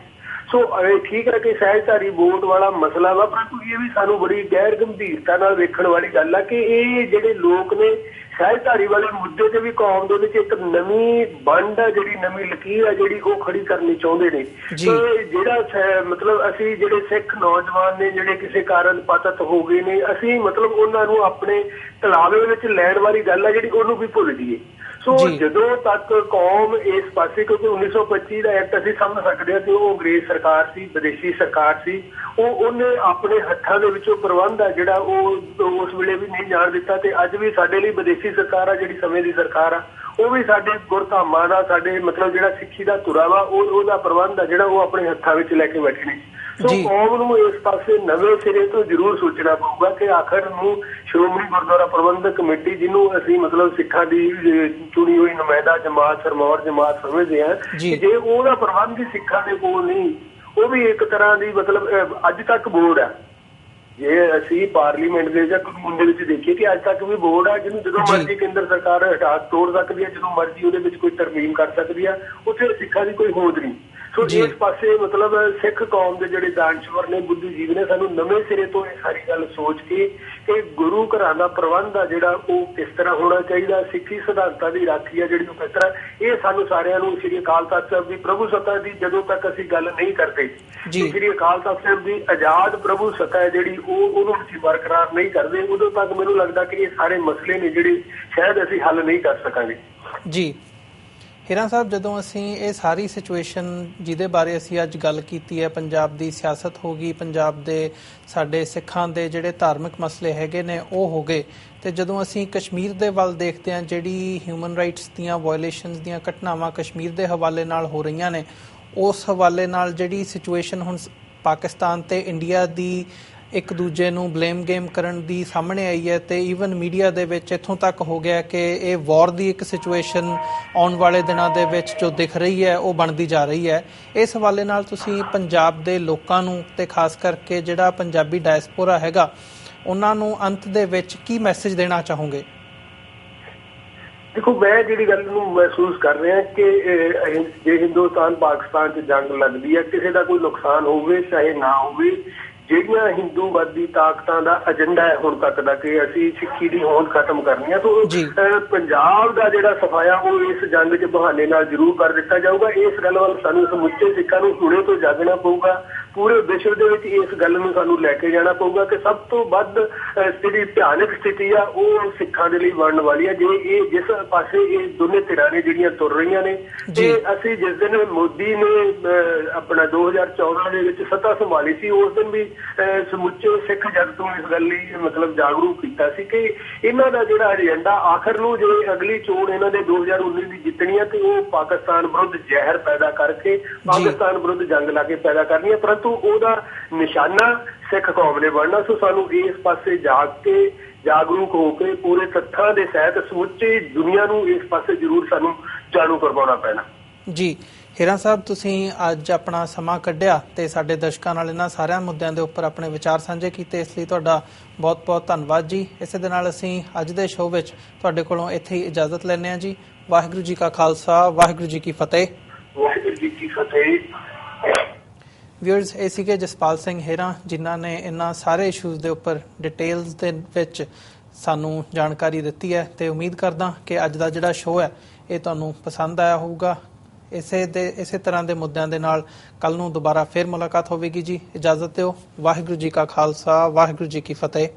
ਸੋ ਠੀਕ ਹੈ ਕਿ ਸਹਿਜਧਾਰੀ ਵੋਟ ਵਾਲਾ ਮਸਲਾ ਵਾ, ਪਰੰਤੂ ਇਹ ਵੀ ਸਾਨੂੰ ਬੜੀ ਗੈਰ ਗੰਭੀਰਤਾ ਨਾਲ ਵੇਖਣ ਵਾਲੀ ਗੱਲ ਆ ਕਿ ਇਹ ਜਿਹੜੇ ਲੋਕ ਨੇ ਸਹਿਜਧਾਰੀ ਵਾਲੇ ਮੁੱਦੇ ਤੇ ਵੀ ਕੌਮ ਦੇ ਵਿੱਚ ਇੱਕ ਨਵੀਂ ਵੰਡ ਆ, ਜਿਹੜੀ ਨਵੀਂ ਲਕੀਰ ਆ ਜਿਹੜੀ ਉਹ ਖੜੀ ਕਰਨੀ ਚਾਹੁੰਦੇ ਨੇ। ਤੇ ਜਿਹੜਾ ਮਤਲਬ ਅਸੀਂ ਜਿਹੜੇ ਸਿੱਖ ਨੌਜਵਾਨ ਨੇ ਜਿਹੜੇ ਕਿਸੇ ਕਾਰਨ ਪਤਿਤ ਹੋ ਗਏ ਨੇ, ਅਸੀਂ ਮਤਲਬ ਉਹਨਾਂ ਨੂੰ ਆਪਣੇ ਤਲਾਵੇ ਵਿੱਚ ਲੈਣ ਵਾਲੀ ਗੱਲ ਆ ਜਿਹੜੀ ਉਹਨੂੰ ਵੀ ਭੁੱਲ ਜਾਈਏ। ਸੋ ਜਦੋਂ ਤੱਕ ਕੌਮ ਇਸ ਪਾਸੇ, ਕਿਉਂਕਿ 1925 ਦਾ ਐਕਟ ਅਸੀਂ ਸਮਝ ਸਕਦੇ ਹਾਂ ਕਿ ਉਹ ਅੰਗਰੇਜ਼ ਸਰਕਾਰ ਸੀ, ਵਿਦੇਸ਼ੀ ਸਰਕਾਰ ਸੀ, ਉਹਨੇ ਆਪਣੇ ਹੱਥਾਂ ਦੇ ਵਿੱਚੋਂ ਪ੍ਰਬੰਧ ਆ ਜਿਹੜਾ ਉਹ ਉਸ ਵੇਲੇ ਵੀ ਨਹੀਂ ਜਾਣ ਦਿੱਤਾ, ਤੇ ਅੱਜ ਵੀ ਸਾਡੇ ਲਈ ਵਿਦੇਸ਼ੀ ਸਰਕਾਰ ਆ ਜਿਹੜੀ ਸਮੇਂ ਦੀ ਸਰਕਾਰ ਆ, ਉਹ ਵੀ ਸਾਡੇ ਗੁਰਧਾਮਾਂ ਦਾ, ਸਾਡੇ ਮਤਲਬ ਜਿਹੜਾ ਸਿੱਖੀ ਦਾ ਧੁਰਾ ਵਾ ਉਹਦਾ ਪ੍ਰਬੰਧ ਆ ਜਿਹੜਾ ਉਹ ਆਪਣੇ ਹੱਥਾਂ ਵਿੱਚ ਲੈ ਕੇ ਬੈਠੇ ਨੇ। ਸੋ ਕੌਮ ਨੂੰ ਇਸ ਪਾਸੇ ਨਵੇਂ ਸਿਰੇ ਤੋਂ ਜ਼ਰੂਰ ਸੋਚਣਾ ਪਊਗਾ ਕਿ ਆਖਰ ਨੂੰ ਸ਼੍ਰੋਮਣੀ ਗੁਰਦੁਆਰਾ ਪ੍ਰਬੰਧਕ ਕਮੇਟੀ, ਜਿਹਨੂੰ ਅਸੀਂ ਮਤਲਬ ਸਿੱਖਾਂ ਦੀ ਚੁਣੀ ਹੋਈ ਨੁਮਾਇੰਦਾ ਜਮਾਤ, ਸਰਮੌਰ ਜਮਾਤ ਸਮਝਦੇ ਹਾਂ, ਜੇ ਉਹਦਾ ਪ੍ਰਬੰਧ ਹੀ ਸਿੱਖਾਂ ਦੇ ਕੋਲ ਨਹੀਂ, ਉਹ ਵੀ ਇੱਕ ਤਰ੍ਹਾਂ ਦੀ ਮਤਲਬ ਅੱਜ ਤੱਕ ਬੋਰਡ ਆ, ਜੇ ਅਸੀਂ ਪਾਰਲੀਮੈਂਟ ਦੇ ਜਾਂ ਕਾਨੂੰਨ ਦੇ ਵਿੱਚ ਦੇਖੀਏ ਕਿ ਅੱਜ ਤੱਕ ਵੀ ਬੋਰਡ ਆ ਜਿਹਨੂੰ ਜਦੋਂ ਮਰਜ਼ੀ ਕੇਂਦਰ ਸਰਕਾਰ ਹਟਾ ਤੋੜ ਸਕਦੀ ਹੈ, ਜਦੋਂ ਮਰਜ਼ੀ ਉਹਦੇ ਵਿੱਚ ਕੋਈ ਤਰਮੀਮ ਕਰ ਸਕਦੀ ਆ, ਉੱਥੇ ਸਿੱਖਾਂ ਦੀ ਕੋਈ ਹੋਂਦ ਨਹੀਂ। ਸੋ ਇਸ ਪਾਸੇ ਮਤਲਬ ਸਿੱਖ ਕੌਮ ਦੇ ਜਿਹੜੇ ਦਾਨਸ਼ਵਰ ਨੇ, ਬੁੱਧੀਜੀਵੀ ਨੇ, ਸਾਨੂੰ ਨਵੇਂ ਸਿਰੇ ਤੋਂ ਇਹ ਸਾਰੀ ਗੱਲ ਸੋਚ ਕੇ ਕਿ ਗੁਰੂ ਘਰਾਂ ਦਾ ਪ੍ਰਬੰਧ ਆ ਜਿਹੜਾ ਉਹ ਕਿਸ ਤਰ੍ਹਾਂ ਹੋਣਾ ਚਾਹੀਦਾ, ਸਿੱਖੀ ਸਿਧਾਂਤਾਂ ਦੀ ਰਾਖੀ ਆ ਜਿਹੜੀ ਉਹ ਕਿਸ ਤਰ੍ਹਾਂ, ਇਹ ਸਾਨੂੰ ਸਾਰਿਆਂ ਨੂੰ ਸ੍ਰੀ ਅਕਾਲ ਤਖ਼ਤ ਸਾਹਿਬ ਦੀ ਪ੍ਰਭੂ ਸੱਤਾ ਦੀ ਜਦੋਂ ਤੱਕ ਅਸੀਂ ਗੱਲ ਨਹੀਂ ਕਰਦੇ, ਸ੍ਰੀ ਅਕਾਲ ਤਖ਼ਤ ਸਾਹਿਬ ਦੀ ਆਜ਼ਾਦ ਪ੍ਰਭੂ ਸੱਤਾ ਹੈ ਜਿਹੜੀ ਉਹਨੂੰ ਅਸੀਂ ਬਰਕਰਾਰ ਨਹੀਂ ਕਰਦੇ, ਉਦੋਂ ਤੱਕ ਮੈਨੂੰ ਲੱਗਦਾ ਕਿ ਇਹ ਸਾਰੇ ਮਸਲੇ ਨੇ ਜਿਹੜੇ ਸ਼ਾਇਦ ਅਸੀਂ ਹੱਲ ਨਹੀਂ ਕਰ ਸਕਾਂਗੇ। ਜੀ ਹੀਰਾ ਸਾਹਿਬ, ਜਦੋਂ ਅਸੀਂ ਇਹ ਸਾਰੀ ਸਿਚੁਏਸ਼ਨ ਜਿਹਦੇ ਬਾਰੇ ਅਸੀਂ ਅੱਜ ਗੱਲ ਕੀਤੀ ਹੈ, ਪੰਜਾਬ ਦੀ ਸਿਆਸਤ ਹੋ ਗਈ, ਪੰਜਾਬ ਦੇ ਸਾਡੇ ਸਿੱਖਾਂ ਦੇ ਜਿਹੜੇ ਧਾਰਮਿਕ ਮਸਲੇ ਹੈਗੇ ਨੇ ਉਹ ਹੋ ਗਏ, ਤੇ ਜਦੋਂ ਅਸੀਂ ਕਸ਼ਮੀਰ ਦੇ ਵੱਲ ਦੇਖਦੇ ਹਾਂ ਜਿਹੜੀ ਹਿਊਮਨ ਰਾਈਟਸ ਦੀਆਂ ਵਾਇਲੇਸ਼ਨਸ ਦੀਆਂ ਘਟਨਾਵਾਂ ਕਸ਼ਮੀਰ ਦੇ ਹਵਾਲੇ ਨਾਲ ਹੋ ਰਹੀਆਂ ਨੇ, ਉਸ ਹਵਾਲੇ ਨਾਲ ਜਿਹੜੀ ਸਿਚੁਏਸ਼ਨ ਹੁਣ ਪਾਕਿਸਤਾਨ ਤੇ ਇੰਡੀਆ ਦੀ ਇੱਕ ਦੂਜੇ ਨੂੰ ਬਲੇਮ ਗੇਮ ਕਰਨ ਦੀ ਸਾਹਮਣੇ ਆਈ ਹੈ ਤੇ ਈਵਨ ਮੀਡੀਆ ਦੇ ਵਿੱਚ ਇੱਥੋਂ ਤੱਕ ਹੋ ਗਿਆ ਕਿ ਇਹ ਵਾਰ ਦੀ ਇੱਕ ਸਿਚੁਏਸ਼ਨ ਆਉਣ ਵਾਲੇ ਦਿਨਾਂ ਦੇ ਵਿੱਚ ਜੋ ਦਿਖ ਰਹੀ ਹੈ ਉਹ ਬਣਦੀ ਜਾ ਰਹੀ ਹੈ। ਇਸ ਹਵਾਲੇ ਨਾਲ ਤੁਸੀਂ ਪੰਜਾਬ ਦੇ ਲੋਕਾਂ ਨੂੰ ਤੇ ਖਾਸ ਕਰਕੇ ਜਿਹੜਾ ਪੰਜਾਬੀ ਡਾਇਸਪੋਰਾ ਹੈਗਾ ਉਹਨਾਂ ਨੂੰ ਅੰਤ ਦੇ ਵਿੱਚ ਕੀ ਮੈਸੇਜ ਦੇਣਾ ਚਾਹੋਗੇ? ਦੇਖੋ, ਮੈਂ ਜਿਹੜੀ ਗੱਲ ਨੂੰ ਮਹਿਸੂਸ ਕਰ ਰਿਹਾ ਕਿ ਜੇ ਹਿੰਦੁਸਤਾਨ ਪਾਕਿਸਤਾਨ 'ਚ ਜੰਗ ਲੱਗਦੀ ਹੈ, ਕਿਸੇ ਦਾ ਕੋਈ ਨੁਕਸਾਨ ਹੋਵੇ ਚਾਹੇ ਨਾ ਹੋਵੇ, ਜਿਹੜੀਆਂ ਹਿੰਦੂਵਾਦੀ ਤਾਕਤਾਂ ਦਾ ਏਜੰਡਾ ਹੈ ਹੁਣ ਤੱਕ ਦਾ ਕਿ ਅਸੀਂ ਸਿੱਖੀ ਦੀ ਹੋਂਦ ਖਤਮ ਕਰਨੀ ਹੈ, ਤਾਂ ਪੰਜਾਬ ਦਾ ਜਿਹੜਾ ਸਫਾਇਆ ਉਹ ਇਸ ਜੰਗ 'ਚ ਬਹਾਨੇ ਨਾਲ ਜ਼ਰੂਰ ਕਰ ਦਿੱਤਾ ਜਾਊਗਾ। ਇਸ ਗੱਲ ਵੱਲ ਸਾਨੂੰ ਸਮੁੱਚੇ ਸਿੱਖਾਂ ਨੂੰ ਹੁਣੇ ਤੋਂ ਜਾਗਣਾ ਪਊਗਾ। ਪੂਰੇ ਵਿਸ਼ਵ ਦੇ ਵਿੱਚ ਇਸ ਗੱਲ ਨੂੰ ਸਾਨੂੰ ਲੈ ਕੇ ਜਾਣਾ ਪਊਗਾ ਕਿ ਸਭ ਤੋਂ ਵੱਧ ਜਿਹੜੀ ਭਿਆਨਕ ਸਥਿਤੀ ਆ ਉਹ ਸਿੱਖਾਂ ਦੇ ਲਈ ਬਣਨ ਵਾਲੀ ਹੈ ਜੇ ਇਹ ਜਿਸ ਪਾਸੇ ਇਹ ਦੋਨੇ ਧਿਰਾਂ ਨੇ ਜਿਹੜੀਆਂ ਤੁਰ ਰਹੀਆਂ ਨੇ। ਤੇ ਅਸੀਂ ਜਿਸ ਦਿਨ ਮੋਦੀ ਨੇ ਆਪਣਾ 2014 ਦੇ ਵਿੱਚ ਸੱਤਾ ਸੰਭਾਲੀ ਸੀ, ਉਸ ਦਿਨ ਵੀ ਸਮੁੱਚੇ ਸਿੱਖ ਜਗਤ ਨੂੰ ਇਸ ਗੱਲ ਲਈ ਮਤਲਬ ਜਾਗਰੂਕ ਕੀਤਾ ਸੀ ਕਿ ਇਹਨਾਂ ਦਾ ਜਿਹੜਾ ਏਜੰਡਾ ਆਖਰ ਨੂੰ ਜੇ ਅਗਲੀ ਚੋਣ ਇਹਨਾਂ ਦੇ 2019 ਦੀ ਜਿੱਤਣੀ ਹੈ ਤੇ ਉਹ ਪਾਕਿਸਤਾਨ ਵਿਰੁੱਧ ਜ਼ਹਿਰ ਪੈਦਾ ਕਰਕੇ ਪਾਕਿਸਤਾਨ ਵਿਰੁੱਧ ਜੰਗ ਲਾ ਕੇ ਪੈਦਾ ਕਰਨੀ ਹੈ, ਪਰੰਤੂ ਉਹਦਾ ਨਿਸ਼ਾਨਾ ਸਿੱਖ ਕੌਮ ਨੇ ਬਣਨਾ। ਸੋ ਸਾਨੂੰ ਇਸ ਪਾਸੇ ਜਾਗ ਕੇ ਜਾਗਰੂਕ ਹੋ ਕੇ ਪੂਰੇ ਤੱਥਾਂ ਦੇ ਸਹਿਤ ਸਮੁੱਚੀ ਦੁਨੀਆ ਨੂੰ ਇਸ ਪਾਸੇ ਜ਼ਰੂਰ ਸਾਨੂੰ ਜਾਣੂ ਕਰਵਾਉਣਾ ਪੈਣਾ। ਜੀ ਹੀਰਾ ਸਾਹਿਬ, ਤੁਸੀਂ ਅੱਜ ਆਪਣਾ ਸਮਾਂ ਕੱਢਿਆ ਤੇ ਸਾਡੇ ਦਰਸ਼ਕਾਂ ਨਾਲ ਇਹਨਾਂ ਸਾਰਿਆਂ ਮੁੱਦਿਆਂ ਦੇ ਉੱਪਰ ਆਪਣੇ ਵਿਚਾਰ ਸਾਂਝੇ ਕੀਤੇ, ਇਸ ਲਈ ਤੁਹਾਡਾ ਬਹੁਤ ਬਹੁਤ ਧੰਨਵਾਦ ਜੀ। ਇਸੇ ਦੇ ਨਾਲ ਅਸੀਂ ਅੱਜ ਦੇ ਸ਼ੋਅ ਵਿੱਚ ਤੁਹਾਡੇ ਕੋਲੋਂ ਇੱਥੇ ਹੀ ਇਜਾਜ਼ਤ ਲੈਂਦੇ ਹਾਂ ਜੀ। ਵਾਹਿਗੁਰੂ ਜੀ ਕਾ ਖਾਲਸਾ, ਵਾਹਿਗੁਰੂ ਜੀ ਕੀ ਫਤਿਹ। ਵਾਹਿਗੁਰੂ ਜੀ ਕੀ ਫਤਿਹ। ਵਿਊਅਰਸ, ਇਹ ਸੀਗੇ ਜਸਪਾਲ ਸਿੰਘ ਹੇਰਾ ਜਿਨ੍ਹਾਂ ਨੇ ਇਹਨਾਂ ਸਾਰੇ ਇਸ਼ੂਜ਼ ਦੇ ਉੱਪਰ ਡਿਟੇਲਸ ਦੇ ਵਿੱਚ ਸਾਨੂੰ ਜਾਣਕਾਰੀ ਦਿੱਤੀ ਹੈ ਤੇ ਉਮੀਦ ਕਰਦਾ ਕਿ ਅੱਜ ਦਾ ਜਿਹੜਾ ਸ਼ੋਅ ਹੈ ਇਹ ਤੁਹਾਨੂੰ ਪਸੰਦ ਆਇਆ ਹੋਊਗਾ। ਇਸੇ ਤਰ੍ਹਾਂ ਦੇ ਮੁੱਦਿਆਂ ਦੇ ਨਾਲ ਕੱਲ ਨੂੰ ਦੁਬਾਰਾ ਫਿਰ ਮੁਲਾਕਾਤ ਹੋਵੇਗੀ ਜੀ। ਇਜਾਜ਼ਤ ਦਿਓ। ਵਾਹਿਗੁਰੂ ਜੀ ਕਾ ਖਾਲਸਾ, ਵਾਹਿਗੁਰੂ ਜੀ ਕੀ ਫਤਿਹ।